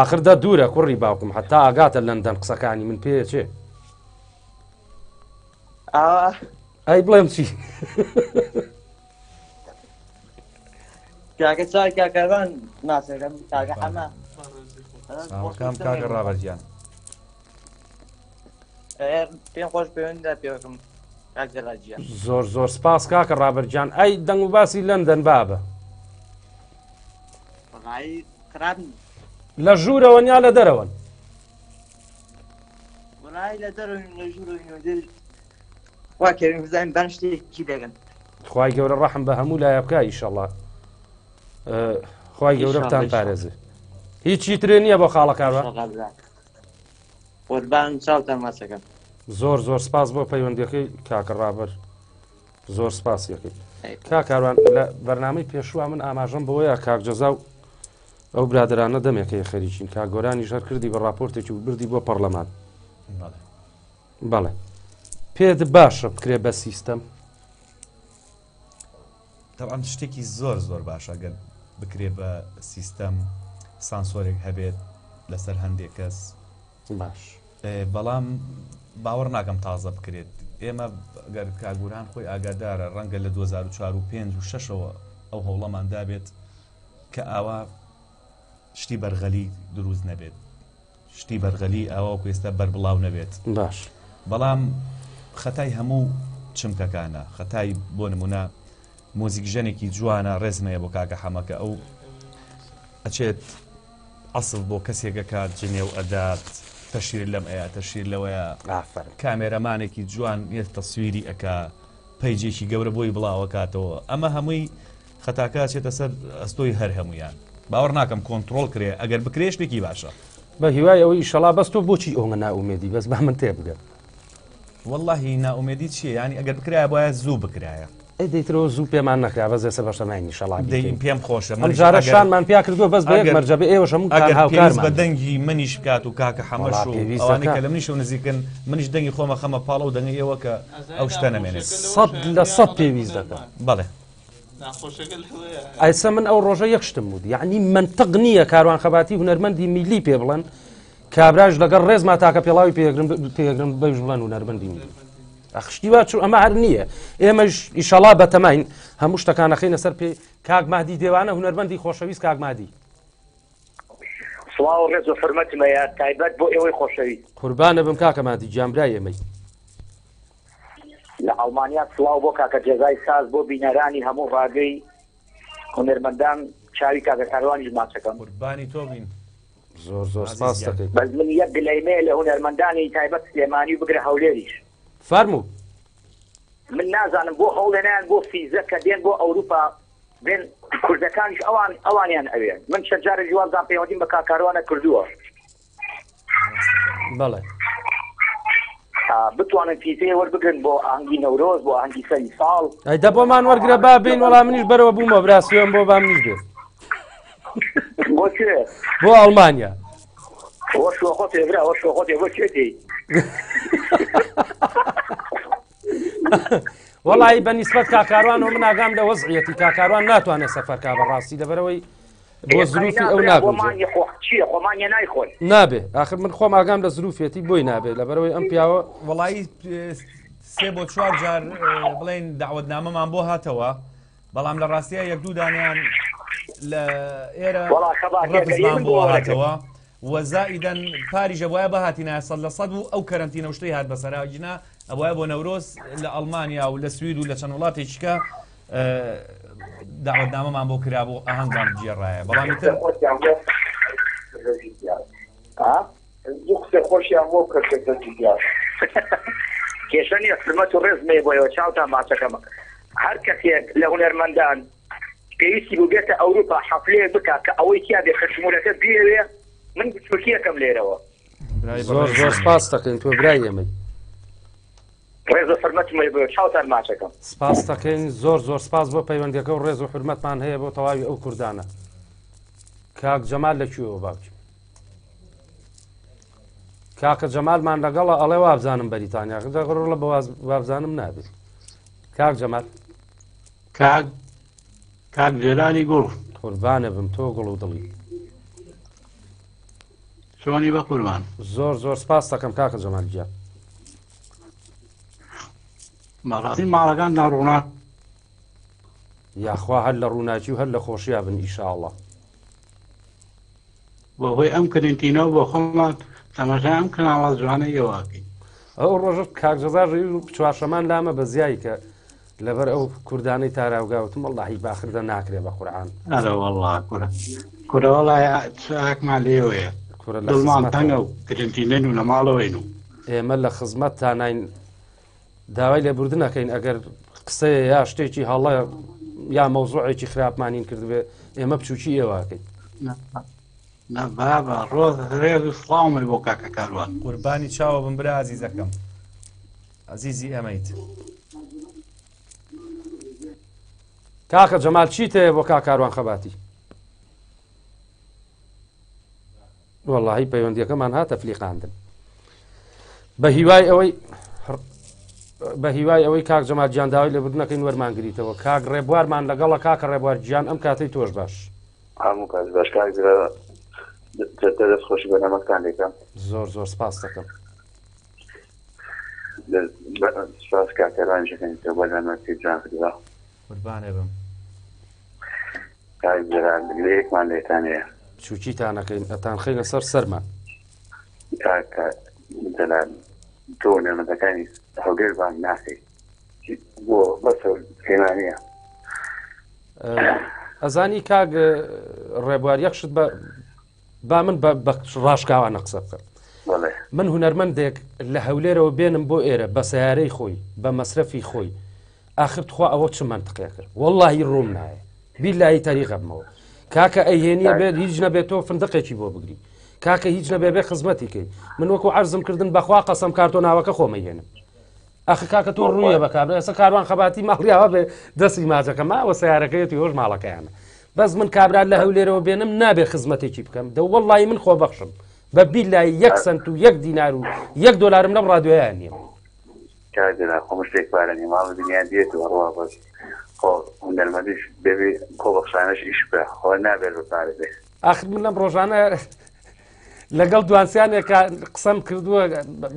آخر دە دوورە کوڕی باوکم حتا ئاگاتە لەندەن قسەکانی من پێ چێ ئەی بڵێم چی کاکە چای کاکەوان ناسەکەم کاکە ئەمە کام کاکە ڕابەرجیان پێم خۆش پەیوەندیدا پێوەکەم کاک جەلاجیان زۆر زۆر سپاس کاکە ڕابەرجان ئەی دەنگ و باسی لەندەن بابە لە ژوورەوە یا لە دەرەوەن لە دەرەوە لە ژوور وا کەریم بزانین بەن شتێکی دەگەن خوای گەورە ڕەحم بە هەموو لایە بکە ئیشەڵڵا خوای گەورە بتان پارێزێ هیچی ترێ نییە بۆ خاڵەکانەوە قوربان چاوتان ماچەکەم زۆر زۆر سپاس بۆ پەیوەندیەکەی کاکە ڕابەر زۆر سپاسیەکەی کاکاروان لە بەرنامەی پێشوە من ئاماژەم بەوەیە کاک جەزا و ئەو برادرانە دەمێکەیە خەریکین کا گۆرانی ژەر کردی بە راپۆرتێکی و بردی بۆ پەرلەمان بەڵێ پێت باشە بکرێ بە سیستەم تەوان شتێکی زۆر زۆر باشە گەر بکرێ بە سیستەم سانسۆرێک هەبێت لەسەر هەندێک کەس باش بەڵام باوەڕ ناکەم تازە بکرێت ئێمە گەر کاگوران خۆی ئاگادارە ڕەنگە لە 2004 و 5 و 6ەوە ئەو هەوڵەمان دابێت کە ئاوا شتی بەرغەلی دروست نەبێت شتی بەرغەلی ئەوە کوێستە بەربڵاو نەبێت باش بەڵام خەتای هەموو چمکەکانە خەتای بۆ نمونە مۆزیکژەنێکی جوانە ڕێزمەیە بۆ کاکە حەمەکە ئەو ئەچێت ئەسڵ بۆ کەسێکە کات جنێ و ئەدات تەشیر لەم ئەیە تەشیر لەوەیە کامێرەمانێکی جوان یەت تەسویری ئەکا پەیجێکی گەورە بۆی بڵاوە کاتەوە ئەمە هەمووی خەتاکە چێتە سەر ئەستۆی هەر هەمویان باوەڕ ناکەم کۆنتترۆل کرێ ئەگەر بکرێ شتێکی باشە بە هیوای ئەوەی ئیشەڵا بەست تۆ بۆچی ئەومە ناومێدی بەس با من تێ بگەن واللهی ناومێدی چیە ینی ئەگەر بکرایە باید زوو بکرایە دەیترەوە زوو پێمان نەکرا بەس ئێستا بەشەمانی شەڵا پێم خۆشە ئەم جارە شانمان پیا کردووە بەس بە یەک مەرجە بێ ئێوەش هەموو هاوکارمان بە دەنگی منیش بکات و کاکە حەمەش و ئەوانەی کە لە منیش و نزیکن منیش دەنگی خۆمە خەمە پاڵە و دەنگی ئێوە کە ئەو شتە نەمێنێت 100 پێویست دەکات بەڵێ ئایسە من ئەو ڕۆژە یەک شتم بود یعنی منطق نییە کاروان خەباتی هونەرمەندی میلی پێ بڵێن کابراش لەگەڵ ڕێزما تاکە پێڵاوی پێگرن بەش بڵێن هونەرمەندی میلی ئەخشتیوا چوو ئەمە هەر نییە ئێمەش ئیشەڵا بەتەماین هەموو شتەکانەخینە سەر پێ کاک مادی دێوانە هونەرمەندی خۆشەویست کاک مادی سڵاو ڕێز و حرمەتمەیە تایبەت بۆ ئێوەی خۆشەویست قوربانە بم کاکە مادی جامبرای ئێمەی لە ئەڵمانیا سڵاو بۆ کاکە جێزای ساز بۆ بینەرانی هەموو ڕاگەی هونەرمەندان چاوی کاکە کاروانی ماچەکەم قوربانی تۆ بین زۆر سپاس دەکەیت بەس من یەک گلەیمەیە لە هونەرمەندانی تایبەت سلێمانی و بگرە هەولێریش فەرموو من نازانم بۆ هەوڵێنیان بۆ فیزە کە دێن بۆ ئەوروپا بێن کوردەکانیش ئەوانیان ئەوێن من چەند جارە جوازان پەیوەندیم بە کاکاروانە کردووە بەڵێ بتوانن فیزەیە وەربگرن بۆ ئاهەنگی نەورۆز بۆ ئاهەنگی سەری ساڵ ئەیدە بۆمان وەرگرە با بین وەڵام منیش بەرەوە بوومە براسیۆم بۆ بام نیش بێت بۆ کوێ بۆ ئەڵمانیا ئەوە شۆخۆ تێبرا ئەوە شۆخۆ تێ بۆ کوێ دێی وەڵی بەنیسبەت کاکاروانەوە من ئاگام لە وەزعیەتی کاکاروان ناتوانێت سەفەرکا بەڕاستی دەبەرەوەی بۆ زروفی ئەو نابێ آخر من خۆم ئاگام لە زروفێتی بۆی نابێت لەبەرەوەی ئەم پیاوە وەڵی 3 بۆ 4 جار بڵێن داوەتنامەمان بۆ هاتەوە بەڵام لە ڕاستیە یەک دوو دانیان لە ئێرە ڕەفزمان بۆ هاتەوە وەزائیدەن پاریژە بۆیە بەهاتینە 100% بوو ئەو کەرەنتینە شتەی هات بەسەراجینا ئەوە بۆ نەورۆز لە ئەڵمانیا و لە سوید و لە چەند وڵاتێکیکە داوەتنامەمان بۆ کرا بۆ ئاهەنگان جێڕایە بەڵامی تر خۆشیان بۆ کێشە نیە فرمەت و ڕێزمێ بۆیەوە چاوتان ماچەکەمە هەر کەسێک لە هونەرمەندان پێویستی بوو بێتە ئەوروپا حەفلێ بکە کە ئەوەی تیا بێ خەشمولەکە بێوێ من بچوکیەکەم لێرەوە زۆر سپاس دەکەین تۆ برای ئێمەی ڕێز و حرمەتمەی بۆ چاوتان ماچەکەم سپاس دەکەین زۆر سپاس بۆ پەیوەندیەکە و ڕێز و حرمەتمان هەیە بۆ تەواوی ئەو کوردانە کاک جەمال لەکوێوە باوکی کاکە جەمالمان لەگەڵە ئەڵێ وابزانم بەریتانیا ڕۆڵە بە وابزانم نابێت کاک جەمال کاک جێلانی گوڵ قوربانە بم تۆ گوڵ و دڵی چۆنی بە قوربان زۆر سپاس دەکەم کاکە جەمال گیا مەڕاستی ماڵەکان ناڕوونا یاخوا هەر لە ڕووناکی و هەر لە خۆشییا بن ئیشاءڵڵا بۆ هۆی ئەم کرنتینەوە بۆ خۆمان تەماشا ئەم کەناڵە جوانە ئێواکەین ئەو ڕۆژت کاکجەزار چوارشەمان لامە بە زیایی کە لەبەر ئەو کوردانەی تاراوگاوتم وەڵڵاهی باخردە ناکرێ بە قورعان ئەرە وەڵڵا کورە وەڵای چاکمان لێوەیە دڵمان تەنگە و کرنتینەن و لە ماڵەوەین و ئێمە لە خزمەت تاناین داوای لێبوردنەکەین ئەگەر قسەیە یا شتێکی هەڵە یا مەوزوعێکی خراپمانین کردبێ ئێمە بچووکی ئێواکەین بابا ڕۆز ڕێز و سڵاومەی بۆ کاکە کاروان قوربانی چاوە بم برا عزیزەکەم عزیزی ئەمەیت کاکە جەمال چیت هەیە بۆ کاکاروان خەباتی وەڵڵاهی پەیوەندیەکەمان هاتە فلیقاندن بە هیوای ئەوەی کاک جەمال گیان داوای لێبوردنەکەین وەرمانگریتەوە کاک ڕێبوارمان لەگەڵە کاکە ڕێبوار گیان ئەم کاتەی تۆش باش هەموو کات باش کاک دەست خۆشی بەنامەکان دەکەم زۆر سپاس دەکەم سپاس کاکەرانشەکەن کە بەلامەتی جان کردووە قوربانێ بم کاک لەیەکمان لێتانەیە چووکیتانەکەین ئەتان خەینە سەرمان کاکە دەلال تۆ نێمەتەکانی هەڵگەربان ناکەی بۆ بەسە پەیمانیە ئەزانی کاک ڕێبوار یەخشت با من بە ڕاشکاوانە قسە بکەم من هونەرمەندێک لە هەولێرەوە بێنم بۆ ئێرە بە سیارەی خۆی بە مەسرەفی خۆی ئاخرتخوا ئەوە چ منطقەیە کرد وەڵڵاهی ڕووم نایە بیلایی تاریخە بمەوە کاکە ئەیهێنیە بێت هیچ نەبێت تۆ فندقێکی بۆ بگری کاکە هیچ نەبێ بێ خزمەتی کەی من وەکو عەرزم کردن بەخوا قەسەم کارتۆ ناوەکە خۆمەهێنم ئەخ کاکە تۆ ڕوویە بە کابرا ئێستا کاروان خەباتی ماڵیاوە بێ دەستی ماجەکە ماوە سیارەکەیەتی هۆش ماڵەکەیانە بەس من کابرا لە هەولێرەوە بێنم نابێ خزمەتێکی بکەم دە وەڵڵی من خۆ بەخشم بە بیلای 1 سنت و 1 دینار و 1 دۆلارم لەم ڕادیۆیان نییە کاجنا خۆ شتێک پارەنی ماڵ دنیا دێتەوە ڕوا بەس خۆ هونەرمەندیش بێ کۆ بەخشانەش ئیش بە خۆ نابێت بە پارە بێ ئاخر من لەم ڕۆژانە لەگەڵ دوانسیانێکە قسەم کردووە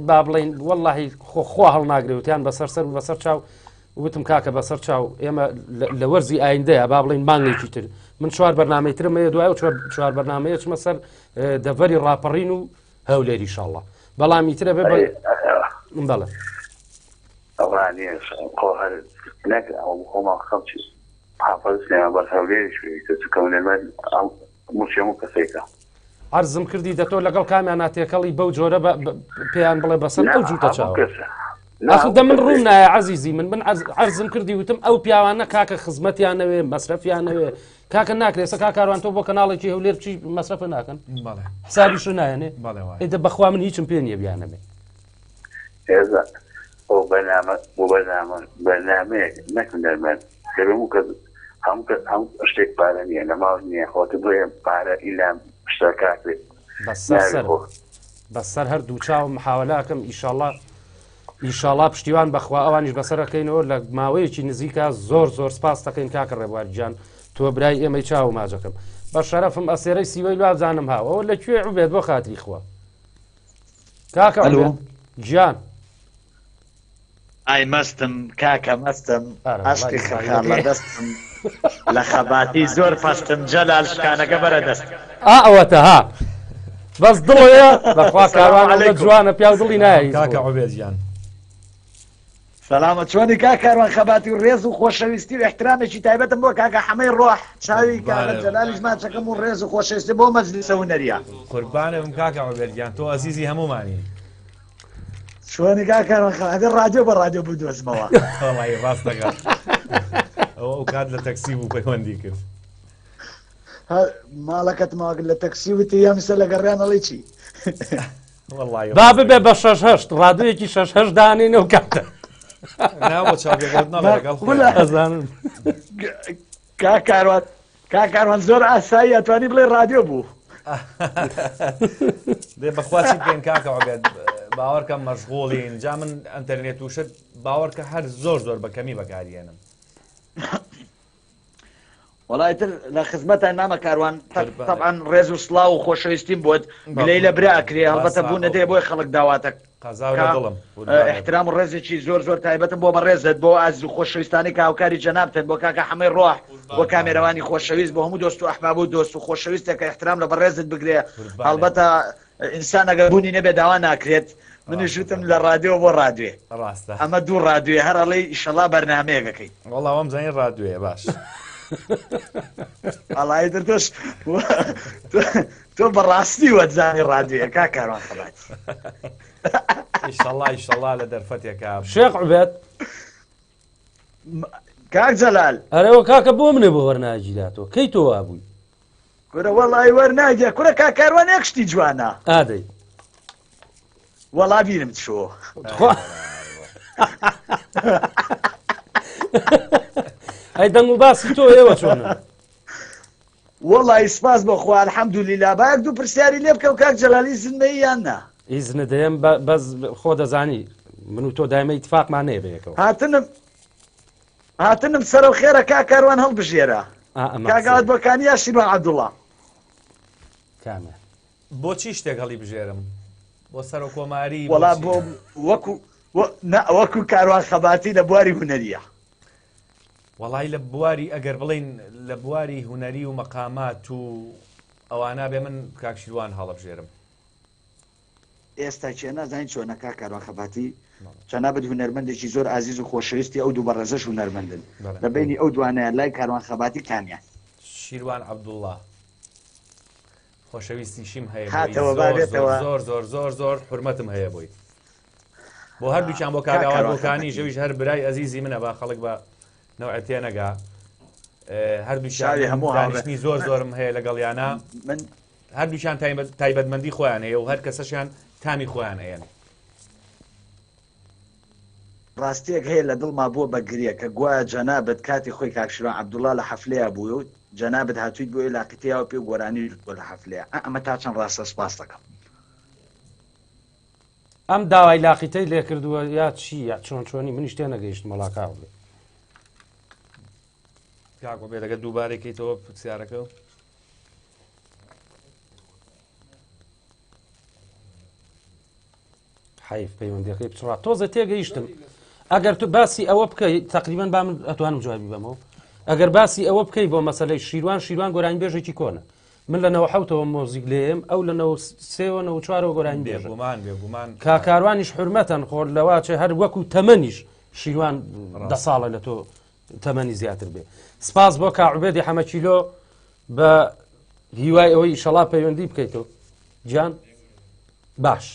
با بڵین وەڵڵاهی خۆ هەڵناگرێوتیان بەسەر سەر و بەسەر چاو وتم کاکە بەسەر چاو ئێمە لە وەرزی ئایندەیە با بڵین مانگێکی تر من 4 بەرنامەی ترم هەیە دوای و 4 بەرنامەیە چمە سەر دەڤەری ڕاپەڕین و هەولێری ئینشاڵڵا بەڵامی ترە بێ بەڵێ ئەوانە خۆ هەر نەک خۆمان خەڵکی حافظ سلێمان بەر هەولێریش کەونەرمەند موچێم و کەسێکە عەرزم کردی دە تۆ لەگەڵ کامیان ناتێکەڵی بەو جۆرە پێیان بڵێ بەسەر ئەو جووتە چاوە ئەخ دە من ڕوون نایە عەزیزی من عەرزم کردی وتم ئەو پیاوانە کاکە خزمەتیانەوێ مەسرەفیانەوێ کاکە ناکرێت ئێستا کاکاروان تۆ بۆ کەناڵێکی هەولێر چی مەسرەفە ناکەن حسابیش نایەنێ ئێدە بەخوا من هیچم پێ نییە بیانەمێ هێزە ئەو بەرنامەیەک نەکردەرمەند دەبێ کە هەموو شتێک پارە نییە لە ماڵ نییە خۆت بڵێ پارە ئیلام شتەکات بێت بەسەر هەردوو چاو محاوەلاکەم ئیشاڵا پشتیوان بەخوا ئەوانیش بەسەرەکەینەوە لە ماوەیەکی نزیکە زۆر سپاس دەکەین کاکە ڕێبوارجان تۆ برای ئێمەی چاو ماجەکەم بە شەرەفم ئەسێرەی سیوەی لوابزانم هاوە ئەوە لەکوێ عوبێت بۆ خاتری خوا کاکە گیان ئای مەستم کاکە مەستم ئەشتی خەخان لە دەستم لە خەباتی زۆر پەستم جەلال شکانەکە بەرە دەست ئەوەتە ها بەس دڵەیە بەخوا کاروان جوانە پیا دڵی نایی کاکە عوبێدیان سەلامە چۆنی کاکاروان خەباتی و ڕێز و خۆشەویستی و احترامێکی تایبەتم بۆ کاکە حەمەی ڕۆح چاوی کاکە جەلالیش ماچەکەم و ڕێز و خۆشەویستی بۆ مەجلیسە هونەریە قوربانم کاکە عوبێدیان تۆ ئەزیزی هەمومانی شوێنی کاکاروان خەباتی ڕادیۆ بە ڕادیۆ بوو دۆزمەوە وەڵی ڕاستەکە ئەو کات لە تەکسی بوو پەیوەندی کرد ماڵەکەت ماگرت لە تەکسی وتی یامسە لە گەڕیانەڵی چی با ببێ بە 6 ڕادوویەکی 6 دانینەوە کاتە کاکاروان زۆر ئاسایی ئەتوانی بڵێ ڕادیۆ بوو دێ بەخواچی پێن کاکە عوبێد باوەڕکە مەشغوڵین جا من ئەنتەرنێت وشت باوەڕکە هەر زۆر بەکەمی بەکارێنم وڵای تر لە خزمەتە نامە کاروان طبعاً ڕێز و سڵاو و خۆشەویستیم بۆت گلەی لە برا ئەکرێ هەڵبەتە بوو نەدەیە بۆی خەڵک داواتە احترام و ڕێزێکی زۆر تایبەتم بۆ بەڕێزت بۆ ئاز و خۆشەویستانی کاوکاری جەنابتن بۆ کاکە حەمەی ڕۆح بۆ کامێرەوانی خۆشەویست بۆ هەموو دۆست و ئەحباب و دۆست و خۆشەویستێکە احترام لە بەڕێزت بگرێ هەڵبەتە ئینسان ئەگەر بوونی نەبێ داوا ناکرێت منیش وتم لە ڕادیۆ بۆ ڕادوێ ئەمە دوو ڕادوێ هەر ئەڵێ ئیشەڵا بەرنامەیەکەکەی وەڵا وەم زانین ڕادوێ باش ئەڵای تۆش تۆ بەڕاستی وەتزانی ڕادوێ کاکاروان خەباتی ئیشەڵا لە دەرفەتێکە شێخ عوبێد کاک جەلال ئەرەوە کاکە بۆ منێ بۆ وەرناگیراتەوە کەی تۆ وابووی کورە وەڵی وەرناگیە کورە کاکاروان یەک شتی جوانە ئادەی وەڵا بیرم چۆ ئەی دەنگ و باسی تۆ ئێوە چۆنە وەڵی سپاس بەخوا الحەمدولیلا باەک دوو پرسیاری لێ بکە و کاک جەلالی زنمەی یان نا ئیزنە دەیەم بەس خۆ دەزانی من و تۆ دایمە ئیتفاقمان نەیە بەیەکەوە هاتنم سەرەو خێرە کاکاروان هەڵبژێرە کاگات بەکانی یا شیبان عەبدوڵڵا کامە بۆچی شتێک هەڵی بژێرم بۆ سەر و کۆماری وەڵا بۆ وەکو کاروان خەباتی لە بواری هونەریە وەڵی لە بواری ئەگەر بڵین لە بواری هونەری و مەقامات و ئەوانە بێ من کاکشیروان هەڵەبژێرم ئێستا چێ نازانین چۆنە کاکاروان خەباتی جەنابەت هونەرمەندێکی زۆر عزیز و خۆشەویستی ئەو دوو بەڕێزەش هونەرمەندن لە بینی ئەو دوانەیە لای کاروان خەباتی کامیان شیروان عەبدوڵڵا خۆشەویستیشیم هەیە زۆر حورمەتم هەیە بۆی بۆ هەردووچیان بۆ کاگاوان بۆکانی ژەویش هەر برای ئەزیزی منە با خەڵک بە نەوعەتێ نەگا هەردووشیان دانیشتنی زۆرم هەیە لەگەڵیانە هەردووشیان تایبەتمەندی خۆیان هەیە و هەر کەسەشیان تامی خۆیان هەیەن ڕاستیەک هەیە لە دڵما بووە بەگریە کە گوایە جەنابەت کاتی خۆی کاکشیرۆن عەبدوڵڵا لە حەفلەیە بووە و جەنابەت هاتوویت بۆ عێلاقیتەوە پێ و گۆرانی بۆ لە حەفلەیە ئەمە تا چەند ڕاستە سوپاس دەکەم. ئەم داوای لاقیتەی لێ کردووە یا چی یا چۆنی منیش تێ نەگەیشت مەڵاکاو بێ کاکۆ بێ دەگە دووبارێکیتەوە پرسیارەکە حیف پەیوەندیەکەی بچڕات تۆزە تێگەیشتم ئەگەر تو باسی ئەوە بکەی تقریبان با من ئەتوانم جوابی بەمەوە ئەگەر باسی ئەوە بکەی بۆ مەسەلەی شیروان گۆرانی بێژێکی کۆنە من لە 97ەوە مۆزیک لێم ئەو لە 93 گۆرانی بێژ کاکاروانیش حرمەتەن خۆر لەواچێ هەر وەکو تەمەنیش شیروان 10 ساڵە لە تۆ تەمەنی زیاتر بێ سپاس بۆ کاعوبێدی حەمەچیلۆ بە هیوای ئەوەی ئیشەڵا پەیوەندی بکەیتەوە گیان باش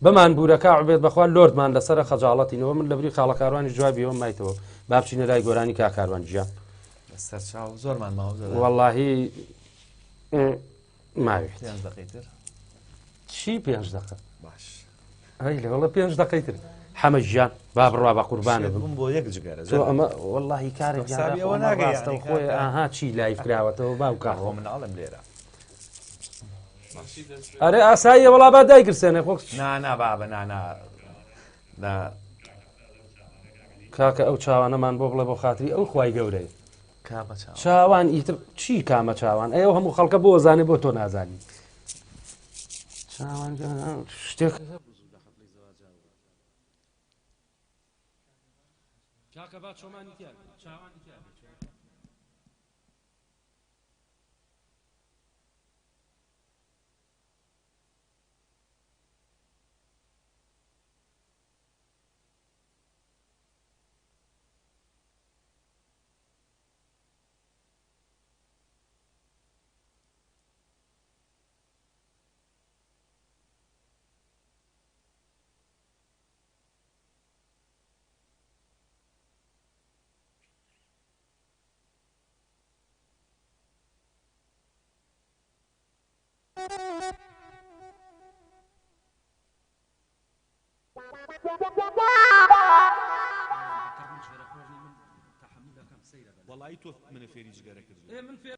بەمان بوورەکە عوبێت بەخوا لۆردمان لەسەر خەجاڵەتینەوە من لەبری خاڵەکاروانی جوابیەوە مایتەوە با بچینە لای گۆرانی کاکاروان گیان زۆرمان ماوە وەڵاهی ماوێت چی 5 دقە باش ئەی لەوەڵە 5 دقەیتر حەمە ژیان با بڕوا بە قوربانە بم بۆ یەک جگەرە ئەمە وەڵاهی کارێک ڕاستە خۆی ئاها چی لایف کراوەتەوە باو کاڕۆ مناڵم لێرە ئەرێ ئاساییە وەڵا با دایگرسێنێ خۆ نابابە کاکە ئەو چاوانەمان بۆ بڵێ بۆ خاتری ئەو خوای گەورەی چاوان ئیتر چی کامە چاوان ئەو هەموو خەڵکە بۆ زانێ بۆ تۆ نازانی چاوان شتێک کاکە با چۆمانی تیار چاوانی تیار والله تو من فێری جگەرە کرد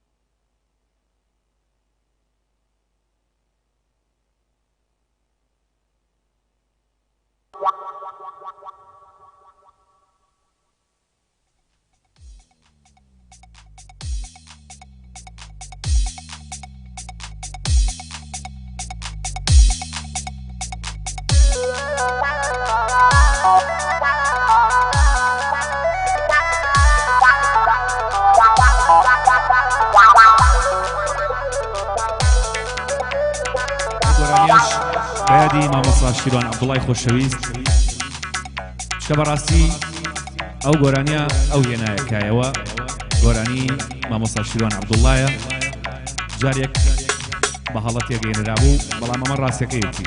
بەیادی مامۆستا شیروان عەبدوڵڵای خۆشەویست چکە بەڕاستی ئەو گۆرانیە ئەو هێنایەکایەوە گۆرانی مامۆستا شیروان عەبدوڵڵایە جارێک بە هەڵەتێک گەێنرابوو بەڵام ئەمە ڕاستیەکەیەتی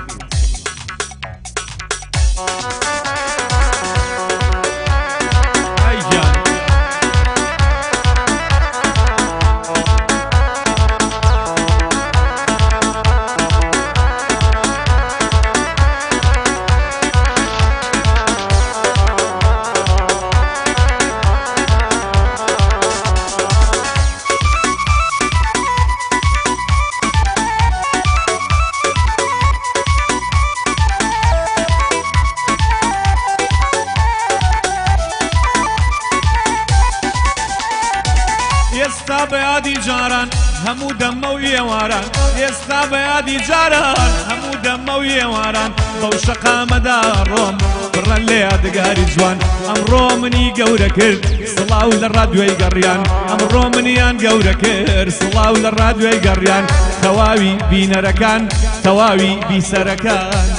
ئێستا بەیادی جاران هەموو دەمە و ئێواران ئێستا بەیادی جاران هەموو دەمە و ئێواران بەو شەقامەدا ڕۆم بڕەن لێ یادگاری جوان ئەمڕۆ منی گەورە کرد سڵاو لە ڕادیۆی گەڕیان ئەمڕۆ منیان گەورە کرد سڵاو لە ڕادیۆی گەڕیان تەواوی بینەرەکان تەواوی بیسەرەکان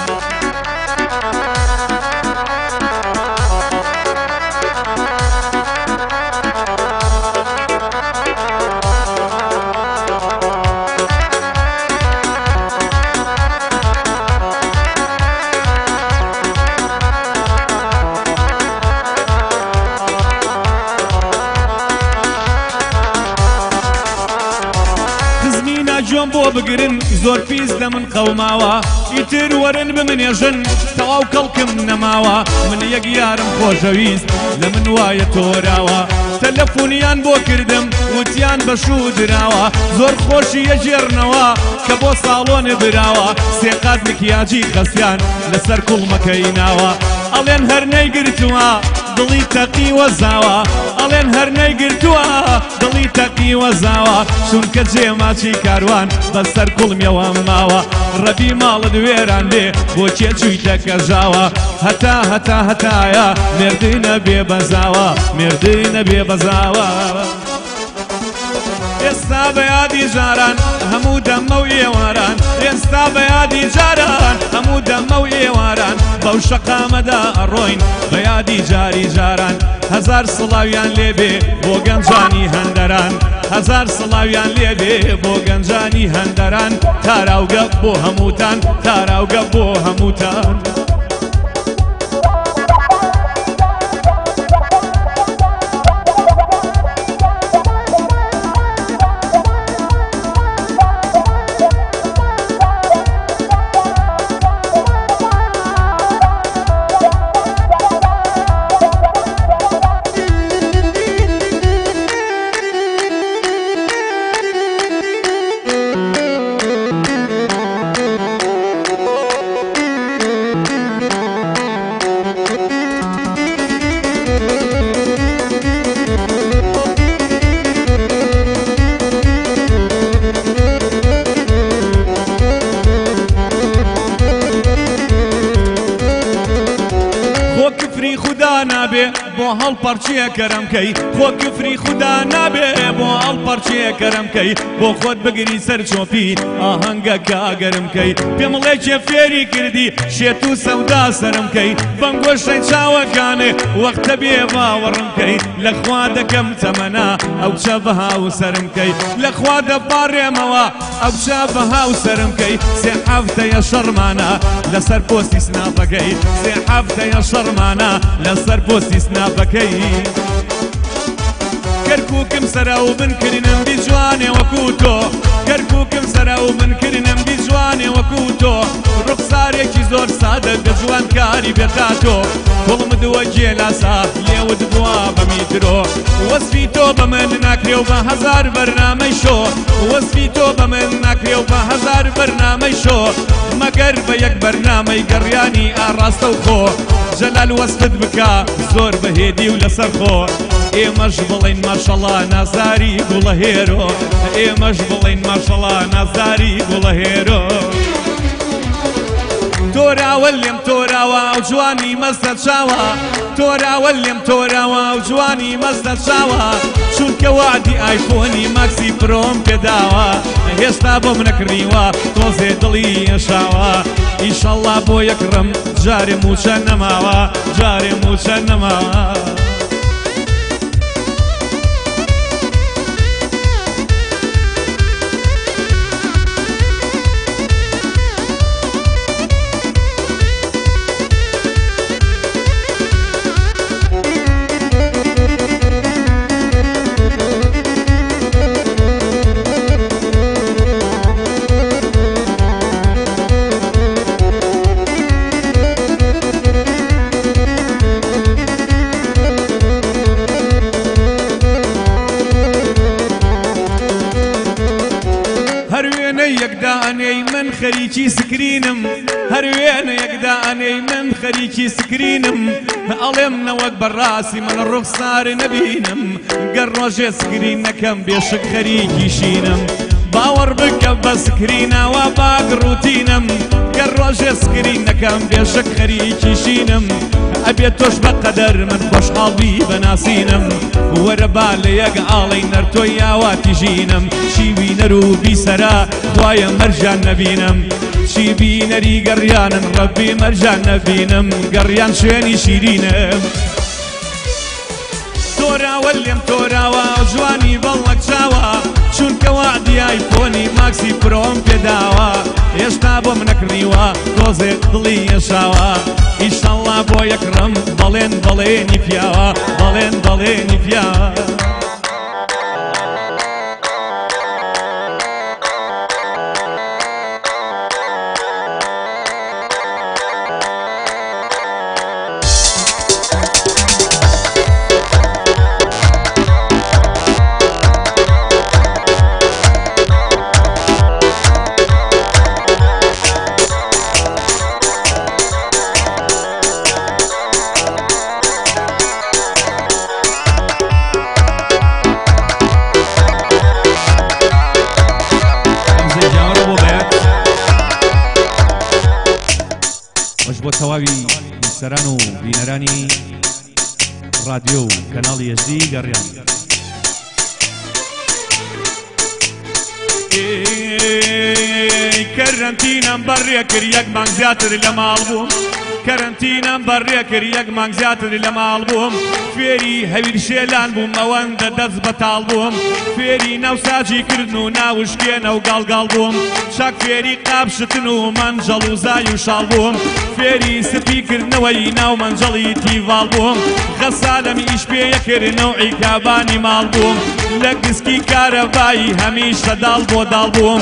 جۆم بۆ بگرن زۆر پیس لە من قەوماوە ئیتر وەرن بمنێژن تەواو کەڵکم نەماوە من یەک یارم خۆشەویست لە من وایە تۆراوە تەلەفۆنیان بۆ کردم وتیان بەشوو دراوە زۆر خۆشی یەژێرنەوە کە بۆ ساڵۆنە براوە سێقات مکیاجی خەسیان لەسەر کوڵمەکەی ناوە ئەڵێن هەر نەیگرتووە دڵی تەقی وەزاوە ئەڵێن هەر نەیگرتووە دڵی تەقی وەزاوە چونکە جێماچی کاروان بەسەر کوڵمیەوە ماوە ڕەبی ماڵت وێران بێ بۆ کێ چوویتە کەژاوە هەتا هەتا هەتایە مێردینە بێ بەزاوە مێردینە بێ بەزاوە ئێستا بە یادی جاران هەموو دەمە و ئێواران ئێستا بە یادی جاران هەموو دەمە و ئێواران بەو شەقامەدا ئەڕۆین بە یادی جاری جاران هەزار سڵاویان لێبێ بۆ گەنجانی هەندەران هەزار سڵاویان لێبێ بۆ گەنجانی هەندەران تاراوگە بۆ هەمووتان تاراوگە بۆ هەمووتان بۆ هەڵپەرچیە کەرەمکەی خۆ کفری خوددا نابێ بۆ هەڵپەرچیە کەرەمکەی بۆ خۆت بگری سەر چۆپی ئاهەنگەکە گەرمکەی پێمەڵێکێ فێری کردی شێت و سەودا سەرمکەی بەنگۆشەی چاوەکانێ وەختە بێ باوەڕمکەی لەخوا دەکەم تەمەنا ئەو چە بەها و سەرمکەی لەخوا دەپاڕێمەوە ئەو چە بەها و سەرمکەی سێ حەفتەیە شەڕمانە لەسەر پۆستی سناپەکەی سێ حەفتەیە شەڕمانە لەسەر پۆستی سناپەکەی کەرکووکم سەرە و بنکردنم بیجوانێ وەکو تۆ کەرکووکم سەرە و بنکردنم بیجوانێ وەکو تۆ ڕوخسارێکی زۆر سادە دەجوان کاری بێتا تۆ کوڵم دووە گێلاسا لێوت بووە بە میترۆ وەسفی تۆ بە من ناکرێ و بە هەزار بەرنامەی شۆ وەسفی تۆ بە من ناکرێ و بە هەزار بەرنامەی شۆ مەگەر بە یەک بەرنامەی گەڕیانی ئاڕاستە و خۆ جەلال وەستت بکە زۆر بەهێدی و لەسەر خۆ ئێمەش بڵین ماشەڵڵا نازاری گوڵە هێرۆ ئێمەش بڵین ماشەڵڵا نازاری گوڵە هێرۆ تۆراوە لێم تۆراوە ئەو جوانی مەستە چاوە تۆراوە لێم تۆراوە ئەو جوانی مەستە چاوە چونکە وعدی ئایفۆنی ماکسی پرۆم پێداوە هێستا بۆم نەکڕیوە تۆزێ دڵی ئێشاوە ئیشەڵڵا بۆ یەکڕم جارێ موچە نەماوە جارێ موچە نەماوە من خەریکی سکرینم هەروێنە یەکدانەی من خەریکی سکرینم ئەڵێم نەوەک بەڕاستی من ڕوخسار نەبینم گەر ڕۆژێ سکرین نەکەم بێشک خەریکی شینم باوەڕ بکە بە سکرینەوە باگڕوتینم گەر ڕۆژێ سکرین نەکەم بێشک خەریکی شینم ئەبێت تۆش بەقەدەر من خۆشحاڵی بەناسینم وەرە با لە یەک ئاڵەی نەرتۆی یاواتی ژینم چی بینەر و بیسەرا خوایە مەرجان نەبینم چی بینەری گەڕیانن ڕەبی مەرجان نەبینم گەڕیان شوێنی شیرینم تۆراوە لێم تۆراوە جوانی بەڵک چاوە چونکە وعدی ئایفۆنی ماکسی پرۆم پێداوە هێشتا بۆم نەکڕیوە تۆزێ دڵی ئێشاوە ئیشەڵڵا بۆ یەکڕم بەڵێن بەڵێنی پیاوە بەڵێن بەڵێنی پیاوە بۆ تەواوی سەران و بینەرانی رادیۆ و کەناڵی HD گەڕیان کەرەنتینەم بەڕێ کرد یەک مانگ زیاتر لە ماڵ بووم کەرەنتینەم بەڕێ کرد یەک مانگ زیاتر لە ماڵ بووم فێری هەویر شێلان بووم ئەوەندە دەست بەتاڵ بووم فێری ناوساجی کردن و ناوشکێنە و گاڵگاڵ بووم شاک فێری قاپشتن و مەنجەڵ و زای و شاڵ بووم فێری سپیکردنەوەی ناو مەنجەڵی تیڤاڵ بووم غەسالەمی ئیش پێیەکردنەوە عیکابانی ماڵ بووم لە گسکی کارەبایی هەمیشە داڵ بۆ داڵ بووم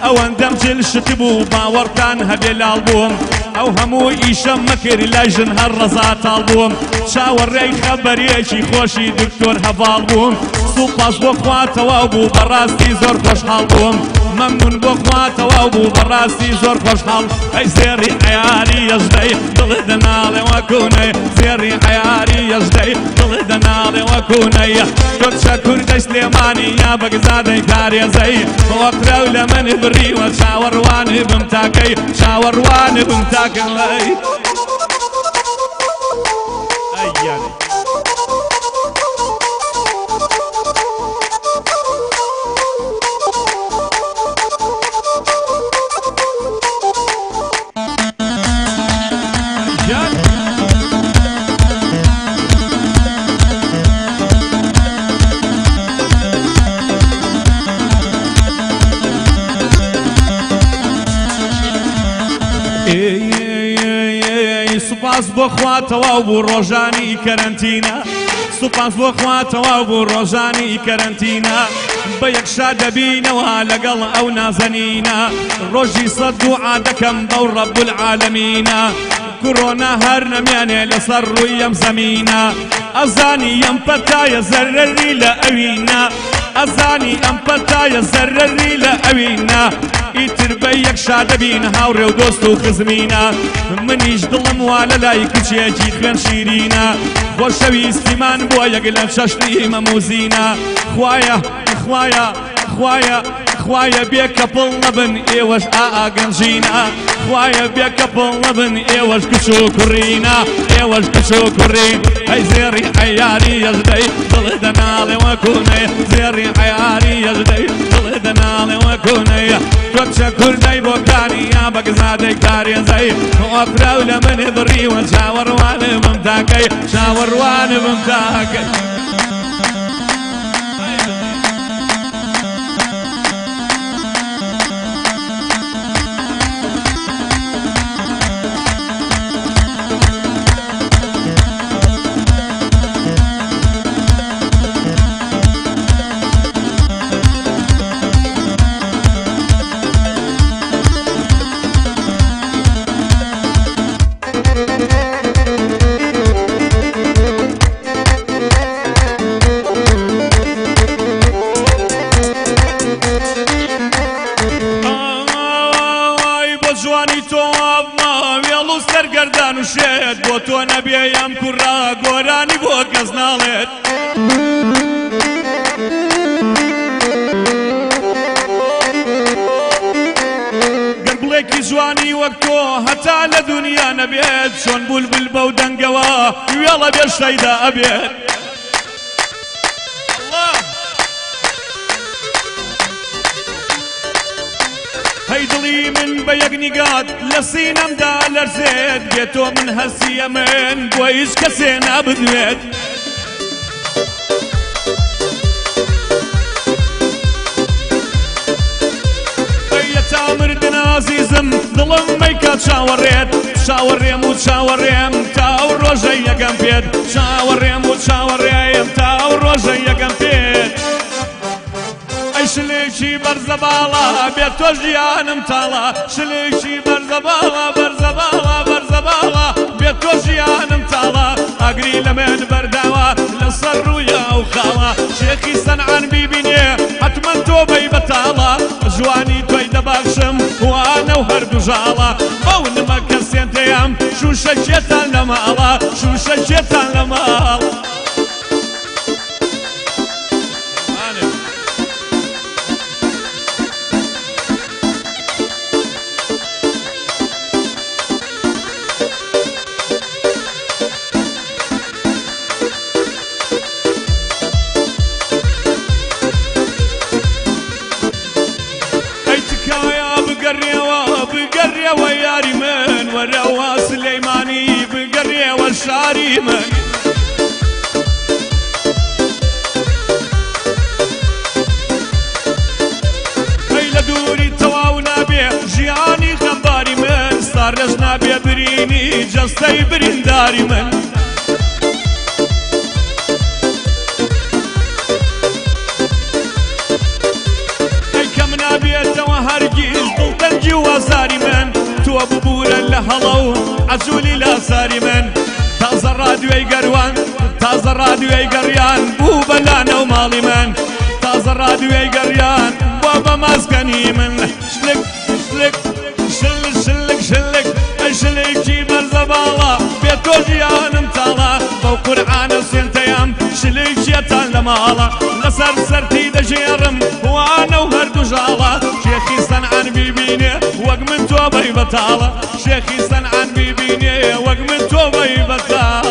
ئەوەندەم جل شت بوو باوەڕتان هەبێ لاڵ بووم ئەو هەموو ئیشەم مەکرد لای ژن هەر ڕەزا تاڵ بووم چاوەڕێی خەبەرێکی خۆشی دکتۆر هەڤاڵ بووم سوپاس بۆ خوا تەواو بوو بەڕاستی زۆر خۆشحاڵ بووم مەمنون بۆ خوا تەواو بوو بەڕاستی زۆر خۆشحاڵ ئەی زێڕی عەیاری ئەژدەی دڵت دەناڵێ وەکوونەی زێڕی عەیاری ئەژدەی دڵت دەناڵێ وەکوونەی کۆچە کوردەی سلێمانی یا بەگزادەی کارێزەی بۆقرە و لە من بڕیوە چاوەڕوانی بم تاکەی چاوەڕوانی بم تاکەی ئەییانی سوپاس بۆ خوا تەواو بوو ڕۆژانی کەرەنتینە سوپاس بۆ خوا تەواو بوو ڕۆژانی کەرەنتینە بە یەکشا دەبینەوە لەگەڵ ئەو نازەنینە ڕۆژی سەد دوعا دەکەم بەو ڕەب العالەمینە کۆڕۆنا هەر نەمێنێ لەسەر ڕووی ئەم زەمینە ئەزانی ئەم پەتایە زەرەری لە ئەوینە ئەزانی ئەم پەتایە زەرەری لە ئەوینە ئیتر بە یەکشا دەبین هاوڕێ و دۆست و خزمینە منیش دڵم وا لە لای کچێکی خوێن شیرینە خۆشەویستیمان بۆ یەک لە چەشنی مەموزینە خوایە خوایە خوایە خوایە بێ کەپڵ نەبن ئێوەش ئاگەنجینە خوایە بێ کەپڵ نەبن ئێوەش کچ و کوڕینە ئێوەش کچ و کوڕین ئەی زێڕی عەیاری ئەژدەی دڵت دەناڵێ وەکوونەی زێڕی عەیاری ئەژدەی دڵت دەناڵێ وەکوونەی کۆچە کوردەی بۆکانی یا بەگزادەی کارێزەی ئۆپرا و لە من بڕیوە چاوەڕوانە بم تاکەی چاوەڕوانە بم تاکەی سەرگەردان و شێت بۆ تۆ نەبێ ئەم کوڕا گۆرانی بۆ کەس ناڵێت گەر بڵێکی جوانی وەک تۆ هەتا لە دونیا نەبێت چۆن بولبول بەو دەنگەوە وێڵە بێ شەیدا ئەبێت هەی دڵی من بە یەک نیگات لە سینەمدا لەرزێت بێتۆ من هەسیە من بۆ هیچ کەسێ نابدوێت ئەیە تامردن ئازیزم دڵم مەیکە چاوەڕێت چاوەڕێم و چاوەڕێم تا ئەو ڕۆژە یەکەم پێت چاوەڕێم و چاوەڕێم تا ئەو ڕۆژە یەکەم پێت شلێکی بەرزە باڵا بێت تۆ ژیانم تاڵا شلێکی بەرزە باڵا بەرزە باڵا بەرزە باڵا بێت تۆ ژیانم تاڵا ئاگری لە من بەرداوە لەسەر ڕوویە ئەو خاڵا شێخی سەنعان بیبینێ حتمەن تۆ بەی بەتاڵا جوانی تۆی دەباشم وانە و هەردوو ژاڵا ئەو نمە کەسێنتەیەم شوشەکێتان لە ماڵا شوشەکێتان لە ماڵ بقريوە یاری من وەرەوە سلەیمانی بقريوە شاری من ئەی لە دووری تەواو نابێ ژیانی خەمباری من سار لەش نابێ برینی جەستەی برینداری من بێتەوە هەرگیز دڵتەنگی وازاری من تۆ ببورە لە هەڵە و عەزولی لاساری من تازە ڕادیۆی گەروان تازە ڕادیۆی گەڕیان بوو بەلانە و ماڵی من تازە ڕادیۆی گەڕیان بۆ بە ماسکەنی من شلک شلک شلک شلک شلک شلێکی بەرزە باڵا بێت تۆ ژیانم تاڵە بەو قورعانە سێنتەیەم شلێکیەتان لە ماڵە لەسەر سەرتی دەژێڕم وانە و هەردوو ژاڵە شێخی سەنعان بیبینێ وەک من تۆ بەی بەتاڵە شێخی سەنعان بیبینێ وەک من تۆ بەی بەتاڵ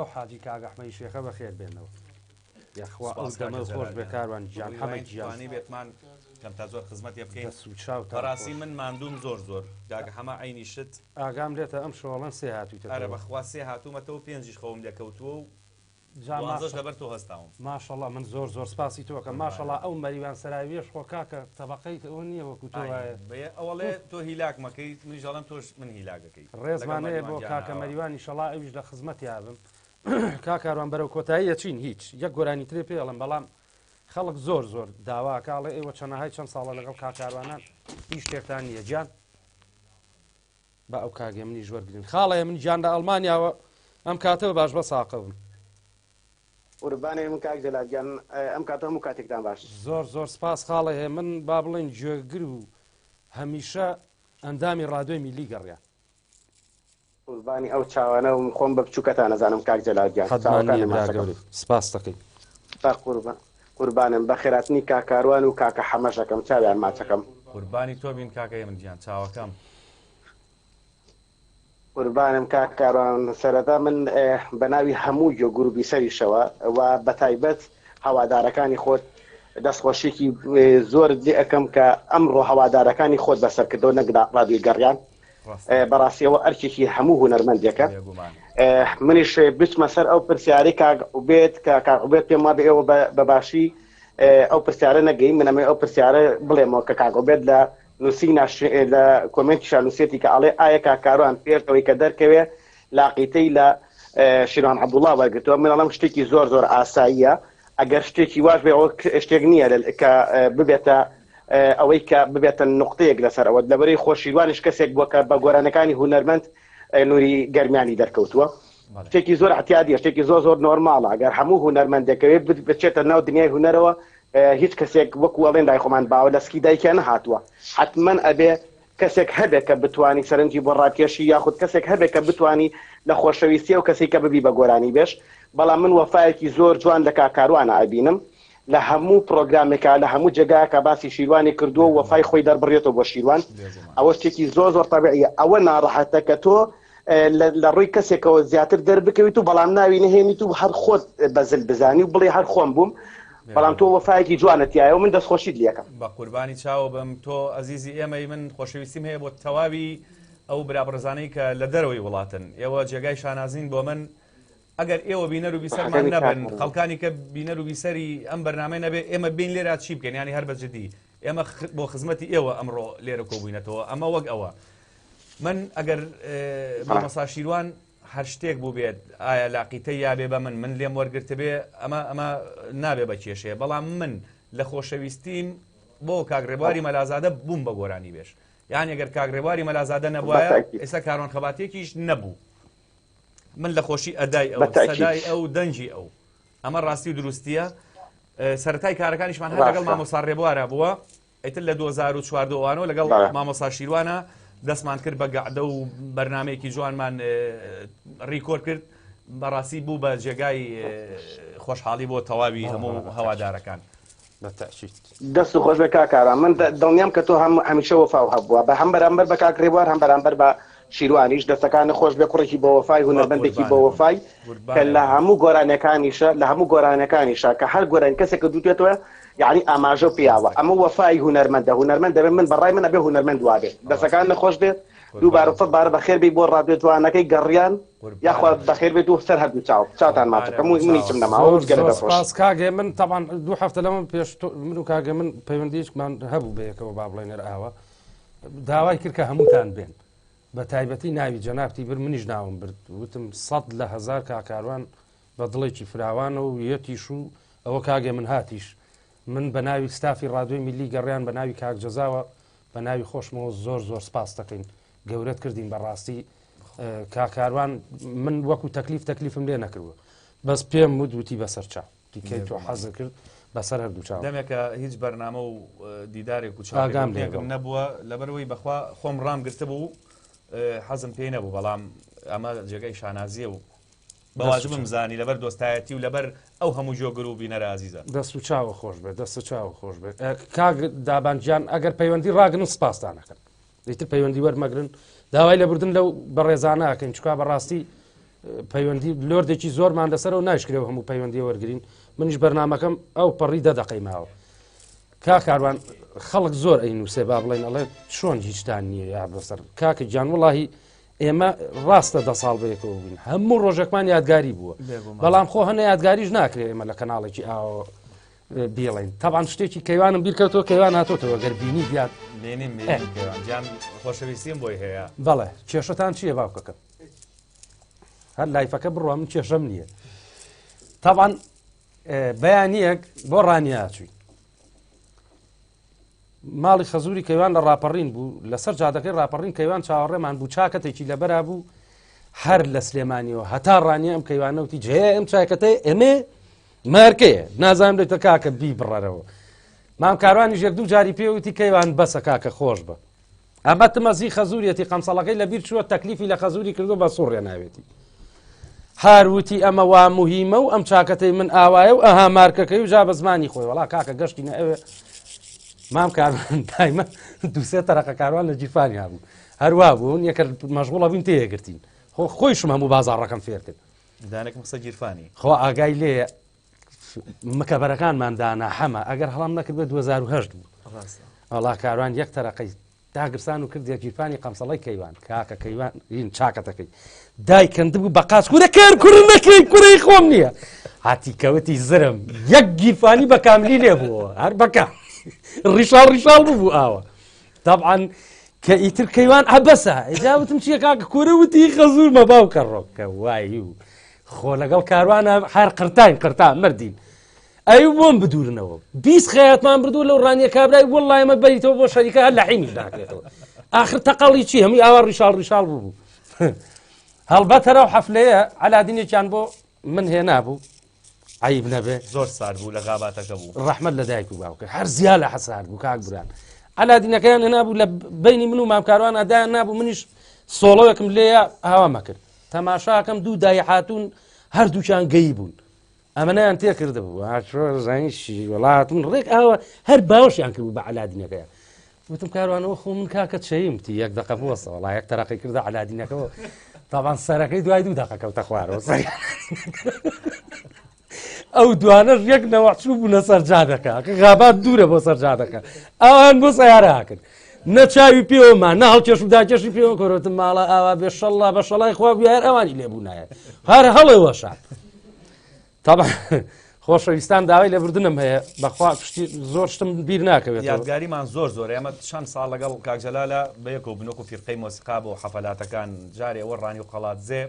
ئەو حاجی کاگەحمەی شێخە بەخێر بێنەوە یاخوا ئەو دەمە خۆش بێ کاروان گیان حەمەد گیانی بێتمان کەم تا زۆر خزمەتی بکەین بەڕاستی من ماندوم زۆر داگە هەما عینی شت ئاگام لێتە ئەم شۆڵەن سێ هاتوویتە ئەرە بەخوا سێ هاتوومەتەوە پێنجیش خەوم لێکەوتووە و لەبەر تۆ هەستاوم ماشەڵڵا من زۆر سپاسی تۆکە ماشەڵڵا ئەو مەریوان سەراویش خۆ کاکە تەبەقەی ئەوە نییە وەکو تۆ وایە ئەوڵێ تۆ هیلاک مەکەی منیژەڵم تۆش من هیلاگەکەی ڕێزمانەیە بۆ کاکە مەریوانی شەڵا ئەویش لە خزمەتی یابم کاکاروان بەرەو کۆتاییە چین هیچ یەک گۆرانی ترێ پێڵم بەڵام خەڵک زۆر داوا کاڵێ ئێوە چەنەهای چەند ساڵە لەگەڵ کاکاروانان هیچ شتێکتان نییە گیان بە ئەو کاگە منی ژوەرگرین خاڵەیە من گیان لە ئەڵمانیاوە ئەم کاتەوە باش بە ساقەون قوربانێ من کاک جەلاتگیان ئەم کاتە هەموو کاتێکتان باش زۆر سپاس خاڵە هەیە من با بڵێن گوێگر و هەمیشە ئەندامی ڕادیۆی میلی گەڕیان قوربانی ئەو چاوانە و خۆم بە بچووکەتان نەزانم کاک جەلاتگیان سپاس دەکەین قوربانم بە خێراتنی کاکاروان و کاکە حەمەشەکەم چاویان ماچەکەم قوربانی تۆ بین کاکەیە من گیان چاوەکەم قوربانم کاکاروان سەرەتا من بە ناوی هەموو گروپی سەریشەوە و بە تایبەت هەوادارەکانی خۆت دەستخۆشێکی زۆر لێ ئەەکەم کە ئەمڕۆ هەوادارەکانی خۆت بەسەرکردەوە نەگدا ڕادیۆی گەڕیان بەڕاستیەوە ئەرکێکی هەموو هونەرمەندێکە منیش بچمە سەر ئەو پرسیارەی کاگوبێت کە کاگوبێت پێم وا بێ ئێوە بەباشی ئەو پرسیارە نەگەی منەمێ ئەو پرسیارە بڵێمەوە کە کاگوبێت لە نووسی لە کۆمنتیشان نووسێتی کە ئاڵێ ئایا کاکاروان پێرتەوەی کە دەرکەوێ لاقیتەی لە شیروان عەبدوڵڵا وەرگرتووە من ئەڵەم شتێکی زۆر ئاساییە ئەگەر شتێکی واش بێ ئەوە شتێک نییە کە ببێتە ئەوەی کە ببێتە نقطەیەک لەسەر ئەوە لەبەرەی خۆشیروانش کەسێک بووە کە بە گۆرانەکانی هونەرمەند نووری گەرمیانی دەرکەوتووە شتێکی زۆر احتیاطیە شتێکی زۆر نۆرماڵە ئەگەر هەموو هونەرمەندێکەوێت بچێتە ناو دنیای هونەرەوە هیچ کەسێک وەکو ئەڵێن دای خۆمان باوە لەسکی دایکیان نەهاتووە حتمەن ئەبێ کەسێک هەبێت کە بتوانی سەرنجی بۆ ڕاکێشی یاخود کەسێک هەبێت کە بتوانی لە خۆشەویستی و کەسێک کە ببی بە گۆرانی بێش بەڵام من وەفایەکی زۆر جوان لە کاکاروانە ئەبینم لە هەموو پرۆگرامێکە لە هەموو جێگایەکە باسی شیروانی کردووە و وەفای خۆی دەربڕێتەوە بۆ شیروان ئەوە شتێکی زۆر تەبیعیە ئەوە ناڕەحەتە کە تۆ لە ڕووی کەسێکەوە زیاتر دەربکەویت و بەڵام ناوی نهێنیت و هەر خۆت بەزل بزانی و بڵێ هەر خۆم بووم بەڵام تۆ وەفایەکی جوانەتیایە و من دەستخۆشیت لێکم بە قوربانی چاوە بم تۆ ئەزیزی ئێمەی من خۆشەویستیم هەیە بۆ تەواوی ئەو برابڕزانەی کە لە دەرەوەی وڵاتن ئێوە جێگای شانازین بۆ من ئەگەر ئێوە بینەر و بیسەرمان نەبن خەڵکانی کە بینەر و بیسەری ئەم بەرنامەی نەبێ ئێمە بین لێرە چی بکەین ینی هەر بەجددی ئێمە بۆ خزمەتی ئێوە ئەمڕۆ لێرە کۆبووینەتەوە ئەمە وەک ئەوە من ئەگەر مامۆستا شیروان هەر شتێک بوو بێت ئایا لاقیتەی یابێ بە من لێم وەرگرتە بێ ئەمە نابێ بە کێشەیە بەڵام من لە خۆشەویستیم بۆ کاگڕێبواری مەلازادە بووم بە گۆرانی بێش یان ئەگەر کاگڕێبواری مەلازادە نەبووایە ئێستا کاروان خەباتێکیش نەبوو من لە خۆشی ئەدای ئەو سەدای ئەو دەنجی ئەو ئەمە ڕاستی و دروستیە سەرەتای کارەکانیشمان هەر لەگەڵ مامۆستا ڕێبوارە بووە ئیتر لە 2014 لەگەڵ مامۆستا شیروانە دەستمان کرد بە گەعدە و بەرنمەیەکی جوانمان ڕیکۆر کرد بەڕاستی بوو بە جێگای خۆشحاڵی بۆ تەواوی هەموو هەوادارەکان. دەست و خۆش بە کاکاران من دڵنیام کە تۆ هەمیشە وەفا هەبووە بە هەم بەرامبەر بە کاکرێوار هەم بەرامبەر بە شیروانیش دەستەکانی خۆش بێ کوڕێکی بە وەفای هونەرمەندێکی بە وەفای کە لە هەموو گۆرانەکانیشە کە هەر گۆران کەسێکە دووتێتەوە یعنی ئاماژە و پیاوە ئەمە وەفای هونەرمەندە هونەرمەند دەبێت من بەڕای من ئەبێ هونەرمەند وابێ دەستەکان خۆش بێت دووبارە بار بەخێر بێ بۆ ڕادێتوانەکەی گەڕیان یاخوا بەخێر بێت و سەر هەردوو چاوتان ماچەکە منیچم نەماوە کاگێ من تاوان دوو هەفتە لەمە پێش من و کاگە من پەیوەندیشمان هەبوو بەیەکەوە با بڵێنەر ئاوە داوای کرد کە هەمووتان بێن بە تایبەتی ناوی جەنابتی بر منیش ناوم برد وتم 100 لە 1000 کاکاروان بە دڵێکی فراوانە و یەتیش و ئەوە کاگێ من هاتیش من بە ناوی ستافی ڕادیۆی میلی گەڕیان بە ناوی کاک جەزاوە بە ناوی خۆشمەوە زۆر سپاس دەکەین گەورەت کردین بەڕاستی کاکاروان من وەکو تەکلیفم لێ نەکردوە بەس پێم وتی بەسەر چاو دیکەی تۆ حەزە کرد بەسەر هەردوو چاو دەمێکە هیچ بەرنامە و دیدارێک و چاگام نەبووە لەبەرەوەی بەخوا خۆم ڕام گرتە بوو حەزم پێی نەبوو بەڵام ئەمە جێگەی شانازیە و بەواجبم زانی لەبەر دۆستایەتی و لەبەر ئەو هەموو جۆگر و بینەرە عزیزە دەست و چاوە خۆش بێت دەست و چاوە خۆش بێت کاک دابانجیان ئەگەر پەیوەندی ڕاگرن سپاسدانەکەن دیتر پەیوەندی وەرمەگرن داوای لەبوردن لەو بەڕێزانەکەین چکا بەڕاستی پەیوەندی لۆردێکی زۆرمان لەسەرەوە ناشکرێەوە هەموو پەیوەندی وەرگین منیش بەرنمەکەم ئەو پەڕی 10 دقەی ماوە کاکاروان خەڵک زۆر ئەینوسێ با بڵێن ئەڵێ چۆن هیچتان نییە یا بەسەر کاکە گیان وڵاهی ئێمە ڕاستە 10 ساڵ بەیەکەوە بووین هەموو ڕۆژێکمان یادگاری بووە بەڵام خۆ هەنە یادگاریش ناکرێت ئێمە لە کەناڵێکی ئاوە بێڵین تاوان شتێکی کەیوانم بیرکەوتەوە کەیوان هاتۆتەوە گەربینی دیات جان خۆشەویستیم بۆی هەیە بەڵێ کێشتان چییە باوکەکەم هەر لایفەکە بڕوە من کێشەم نییە تاوان بەیانیەک بۆ ڕانیاچووی ماڵی خەزوری کەیوان لە ڕاپەڕین بوو لەسەر جادەکەی ڕاپەڕین کەیوان چاوەڕێمان بوو چاکەتێکی لەبەرا بوو هەر لە سلێمانیەوە هەتا ڕانیە ئەم کەیوانەوتی جێ ئەم چاکەتەی ئەمێ مارکەیە نازانم لێتە کاکە بی بڕەرەوە مام کاروانیش یەک دوو جاری پێوتی کەیوان بەسە کاکە خۆش بە ئەمە تمەزی خەزوریەتی قەمسەڵەکەی لەبیر چووە تەکلیفی لە خەزوری کردو بە سوڕێ ناوێتی هاروتی ئەمە وا موهیمە و ئەم چاکەتەی من ئاوایە و ئەها مارکەکەی و جا بە زمانی خۆی وڵا کاکە گەشتی نەوێ مام کاروان دایمە دووسێ تەرەقە کاروان لە جیرفانی هابوو هەروە بوون یەکە مەشغوڵە بووین تێگرتین خۆیشم هەموو بازاڕەکەم فێر کرد دانێک قسە جیرفانی خۆ ئاگای لێ مکەبەرەکانماندانا هەمە ئەگەر هەڵام نەکرد بە 2010 بوو وڵا کاروان یەک تەرەقەی داگرسان و کرد یەکگیرفانی قەمسەڵی کەیوان کاکە کەیوان هین چاکەتەکەی دایکەند بوو بە قاچ کوورە کار کوڕ نەکەی کوڕی خۆم نییە هاتی کەوتی زرم یەک گیرفانی بە کاملی لێ بووەوە هەر بەکە ڕیشاڵ بوو ئاوە طبعاً کە ئیتر کەیوان ئەبەسە ئەجاوتم چییە کاکە کوورە وتی خەزوورمە باوکە ڕۆکە وایی و خۆ لەگەڵ کاروانە هەر قرتان مردین ئەی بۆم بدورنەوە 20 خەیاتمان بردوو لەو ڕانیە کابرای وەڵڵای ئەمە بەریتەوە بۆ شەریکە هەر لە حیمیش ناکرێتەوە آخر تەقەڵی چی هەمووی ئاوا ڕیشاڵ بوو هەڵبەت هەرە و حەفلەیە علادینێکیان بۆ من هێنا بوو عیب نەبێ زۆر سارد بوو لە غاباتەکە بوو ڕەحمەت لە دایک و باوکە هەر زیاد لە حەسار بوو کاک بران علادینەکەیان هێنابوو لە بینی من و مامکاروان ئەدایان نابوو منیش سۆڵەوەکم لێیە هاوا مەکرد تەماشاکەم دوو دای هاتوون هەردووچیان گەی بوون ئەمەیان تێکرد بوو زانیشی وڵاتون ڕێک ئاوە هەر باوەشیان کرد بوو بە علادینەکەیە وتم کاروانەوە خۆ من کاکە چەیمتی یەک دقە بوەسە وڵا یەک تەرەقی کردە علادینەکەەوە تاوان سەرەکەی دوای 2 دقە کەوتە خوارەوە ئەو دوانەش یەک نەوەچوو بوو لە سەرجادەکە کە غابات دوورە بۆ سەرجادەکە ئەوان بۆ سەیارە کرد نەچاوی پێوەمان نە هەڵکێش و داکێشی پێوە کۆرەتم ماڵە ئاوا بێشەڵا بە شەڵای خوا یار ئەوانی لێبوو نایە هەر هەڵێوەشات طبعا خۆشەویستان داوای لێبوردنم هەیە بەخوا زۆر شتم بیر ناکەوێت یادگاریمان زۆر ئێمە چەند ساڵ لەگەڵ کاکجەلالە بەیەکەوە بنۆک و فیرقەی مۆسیقا بۆ حەفەلاتەکان جارێ ئەوە ڕانی و قەڵات زێ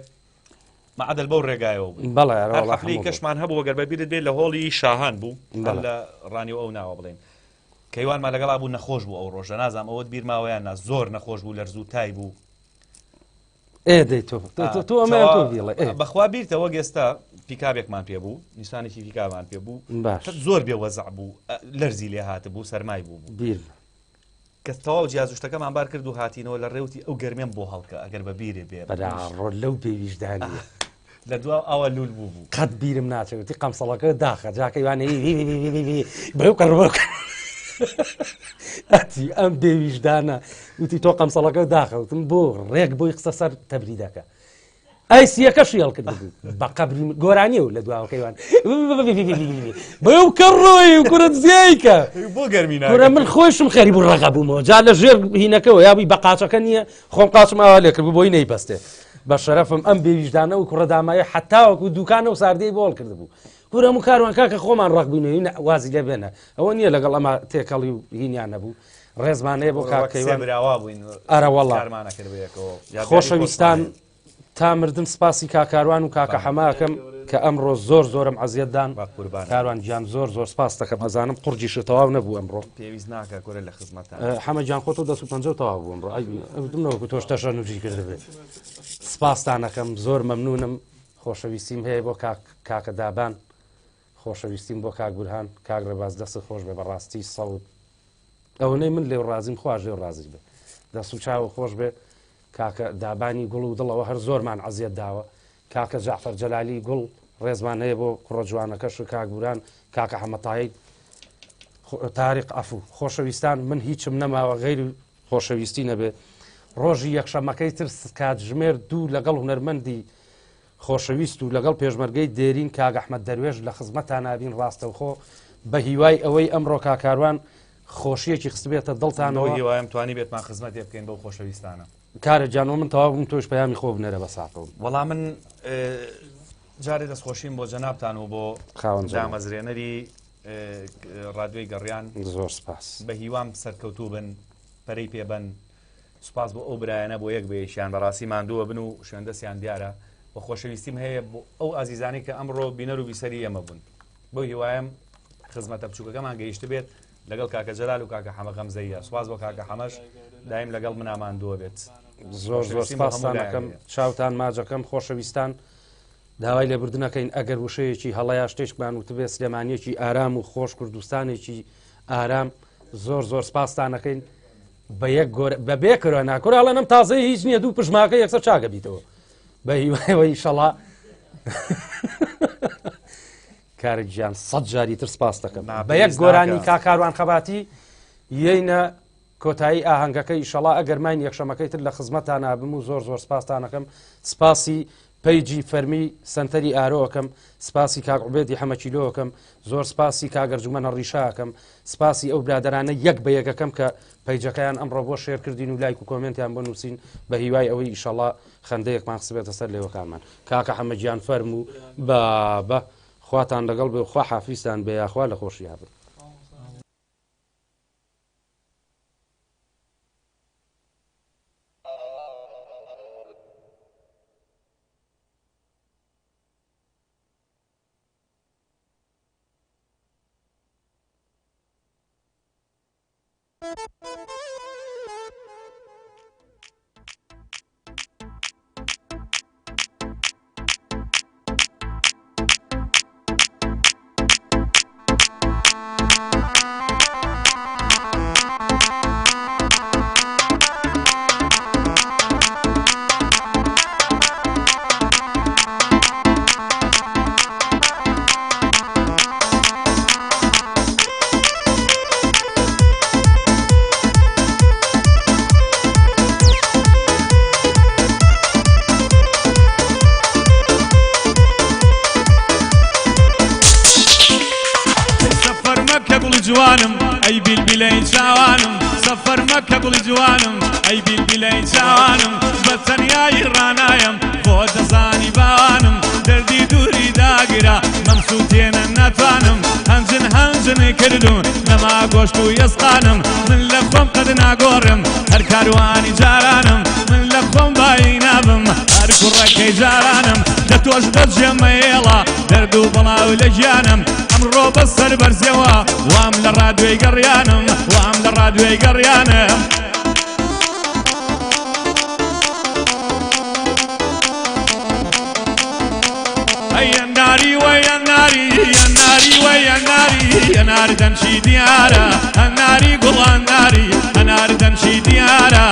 معدل بەو ڕێگایەوە بوو بەڵێ حەفلەی کەشمان هەبوو گەر بەبیرت بێت لە هۆڵی شاهان بوو لە ڕانی و ئەو ناوە بڵێن کەیوانمان لەگەڵا بوو نەخۆش بوو ئەو ڕۆژە نازانم ئەوەت بیرماوەیان نا زۆر نەخۆش بوو لەرزوو تای بوو تۆ ئەمە تۆ بیڵێ بەخوا بیرتەوە گێستا پیکابێکمان پێ بوو نیسانێکی پیکامان پێ بوو زۆر بێوەزع بوو لەرزی لێ هاتە بوو سەرمای بوو بیر کە تەواو جیازوشتەکەمان بار کرد و هاتینەوە لە ڕێوتی ئەو گەرمێن بۆ هەڵکە ئەگەر بە بیرێ بێ بەڕۆ لەو پێویشدانی لە دو ئەوە لول بوو قەت بیرم ناچێتی قەمسەڵەکە داخە جاکەیوانەی بەو قەڕبک ئەتی ئەم بێویژدانە وتی تۆ قەمسەڵەکە داخەوتم بۆ ڕێک بۆی قسە سەر تەبریدەکە ئەی سیەکەشی هەڵکرد بوو بە قەبری گۆرانی و لە دواوەکەیوان بەو کە ڕۆی و کورت زیایکە بۆ گەرمینە کورە من خۆشم خەری بوو ڕەقە بوومەوە جا لە ژێر هینەکەەوە یابی بە قاچەکە نییە خۆم قاچم ئاوا لێ کرد بۆی نەیبەستێ بە شەرەفم ئەم بێویژدانە و کوڕەدامایە حتاوەکو دوکانە و ساردەی بۆڵ کرد بوو گورە و کاروان کاکە خۆمان ڕق بووینەوە وازی لێ بێنە ئەوە نییە لەگەڵ ئەمە تێکەڵی و هینیان نەبوو ڕێزمانەیە بۆ کاکەیوان ئەرەوەڵا خۆشەویستان تا مردم سپاسی کاکاروان و کاکە حەماکەم کە ئەمڕۆ زۆر زۆرم عەزیەتدان کاروان گیان زۆر زۆر سپاس دەکەم ئەزانم قورجی تەواو نەبوو ئەمڕۆ پێویست ناکە کۆرە لە خزمەتان حەمە گیان خۆ تۆ 250 تەواو بوو ئەمڕۆ ئەوتمەوەکو تۆش تەشە نووجی کردبێت سپاستان دەکەم زۆر مەمنونم خۆشەویستیم هەیە بۆ کاکە دابان خۆشەویستیم بۆ کاک بورهان کاک ڕێباز دەست خۆش بێ بەڕاستی سەوت ئەوەی من لێو ڕازیم خواش لێو ڕازی بێ دەست و چاوە خۆش بێ کاکە دابانی گوڵ و دڵەوە هەر زۆرمان عەزیەت داوە کاکە جەعفەر جەلالی گوڵ ڕێزمان هەیە بۆ کوڕە جوانەکەش و کاک بوران کاکە حەمەتایی تاریق ئەفو خۆشەویستان من هیچم نەماوە غەیری خۆشەویستی نەبێ ڕۆژی یەکشەمەکەی تر کات ژمێر دوو لەگەڵ هونەرمەندی خۆشەویست و لەگەڵ پێشمەرگەی دێرین کاک ئەحمەد دەروێژ لە خزمەتان نابین ڕاستەوخۆ بە هیوای ئەوەی ئەمڕۆ کاکاروان خۆشیەکی خستبێتە دڵتانەوە هیوایم توانی بێتمان خزمەت بکەین بەو خۆشەویستانە کارە جانەوە من تەواو بووم تۆش پەیامی خۆ بنێرە بە ساقەوە وەڵام من جارێ دەستخۆشیم بۆ جەنابتان و بۆ دامەزرێنەری ڕادیۆی گەڕیان زۆر سپاس بە هیوام سەرکەوتوو بن پەرەی پێبن سوپاس بۆ ئەو برایەنە بۆ یەک بێشیان بەڕاستی ماندووە بن و شوێندەسیان دیارە بە خۆشەویستیم هەیە بۆ ئەو ئازیزانی کە ئەمڕۆ بینەر و بیسەری ئێمە بوون بۆ هیوایم خزمەتە بچووکەکەمان گەیشت بێت لەگەڵ کاکە جەلال و کاکە حەمە غەمزەیە سوپاس بۆ کاکە حەمەش دایم لەگەڵ مناماندووە بێت زۆر زۆر سپاسان دەکەم چاوتان ماجەکەم خۆشەویستان داوای لێبوردنەکەین ئەگەر وشەیەکی هەڵەیە شتێکمان وتبێت سلێمانیەکی ئارام و خۆش کوردستانێکی ئارام زۆر زۆر سپاسانەکەین بە بێکەوە ناکۆرە هەڵە نەم تازەی هیچ نییە دوو پژماکە یەکسەر چاگە بیتەوە بە هیوایەوەی شەڵا کارێک گیان 100 جاری تر سپاس دەکەم بە یەک گۆرانی کاکاروان خەباتی یەینە کۆتایی ئاهەنگەکەی ئیشەڵا ئەگەرمان یەکشەمەکەی تر لە خزمەتان نابم و زۆر زۆر سپاسانەکەم سپاسی پەیجی فەرمی سنتەری ئارۆکەم سپاسی کاک عوبێدی حەمەچیلۆکەم زۆر سپاسی کاگەرجومەنە ڕیشاکەم سپاسی ئەو برادرانە یەک بە یەکەکەم کە پەیجەکەیان ئەمڕۆ بۆ شێرکردین و لایک و کۆمنتیان بۆ نووسین بە هیوای ئەوەی ئیشەڵا خەندەیەکمان خسبێتە سەر لێوەکانمان کاکە حەمەجیان فەرم و بە خواتان لەگەڵ بێ خوا حافیزتان بێ یاخوا لە خۆشی هابن جوانم ئەی بیلبیلەی چاوانم سەفەر مەکە گوڵی جوانم ئەی بیلبیلەی چاوانم بە تەنیایی ڕانایم بۆ دەزانی باوانم دەردی دووری داگیرا مەمسووتێنە ناتوانم هەنجنی کردو نەما گۆشت و یەسقانم من لە خۆم قەت ناگۆڕم هەر کاروانی جارانم من لە خۆم بایی نابم هەر کوڕەکەی جارانم لە تۆش دەجێمە ئێڵە دەرد و بەڵاو لە گیانم ئەمڕۆ بەسەر بەرزەوە وام لە ڕادیۆی گەڕیانم وام لە ڕادیۆی گەڕیانم ئەیەناری وەیەناری یەناری وەیەناری هەنار دەنچی دیارە هەناری گوڵ هەناری هەنار دەنچی دیارە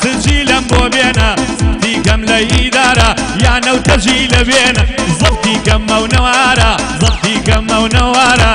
سجی لەم بۆ بێنە زەفتی کەم لە ئیدارە یانە و تەجی لە بێنە زەفتی کەم مەونەوارە زەفتی کەم مەونەوارە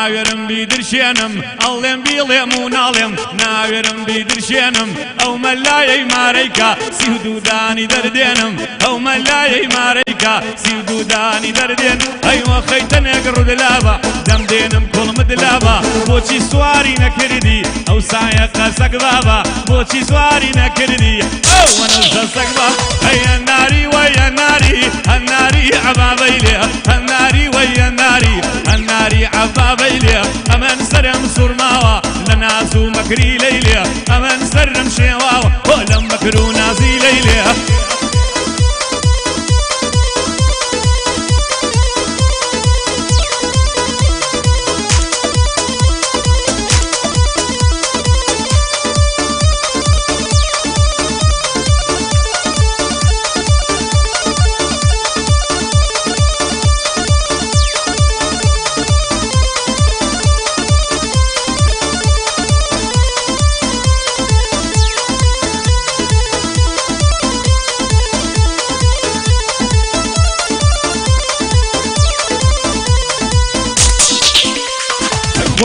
ناوێرم بیدرشێنم ئەڵێم بیڵێم و ناڵێم ناوێرم بیدرشێنم ئەو مەلایەی مارەیکە سی و دوودانی دەردێنم ئەو مەلایەی مارەیکە سی و دوودانی دەردێن ئەیوە خەیتەنێک ڕوودلابە دەمدێنم کوڵمت لابە بۆچی سواری نەکردی ئەو سایە قەسەک بابە بۆچی سواری نەکردی ئەو وەنەوزە سەک بە ئەی هەناری وەی هەناری هەناری عەبابەی لێ هەناری وەی هەناری هەناری عەبابەی لێ ئەمەن سەرم سوورماوە لە ناز و مەکری لەی لێ ئەمەن سەرم شێواوە بۆ لەم مەکر و نازی لەی لێ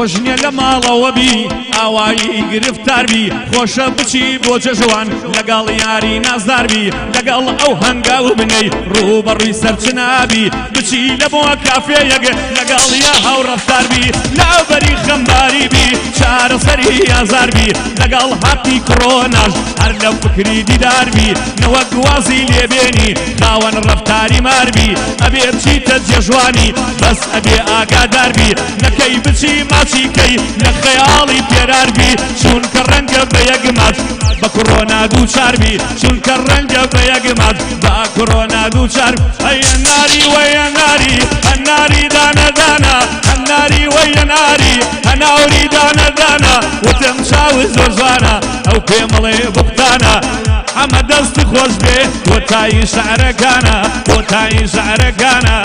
خۆشنیە لە ماڵەوە بی ئاوایی گرفتار بی خۆشە بچی بۆ جەژوان لەگەڵ یاری نازدار بی لەگەڵ ئەو هەنگاو بنەی ڕوو بەڕووی سەرچنابی بچی لە بۆ کافێیەک لەگەڵ یا هاوڕەفتار بی لاوبەری خەمباری بی چارەسەری ئازار بی لەگەڵ هاتی کڕۆناش هەر لەو فکری دیدار بی نەوەک وازی لێبێنی خاوەن ڕەفتاری مار بی ئەبێ بچیتە جێژوانی بەس ئەبێ ئاگادار بی نەکەی بچی ماچیکەی لە خەیاڵی پێرار بی چونکە ڕەنگە بە یەکمات بە کۆڕۆنا دووچار بی چونکە ڕەنگە بە یەکمات بە کۆڕۆنا دووچار ئەی هەناری وەی هەناری هەناری دانەدانە هەناری وەی هەناری هەناوری دانەدانە وتم چاوت زۆر جوانە ئەو پێمەڵێ بوختانە ئەمە دەست خۆش بێ بۆ تایی شەعرەکانە بۆ تایی شەعرەکانە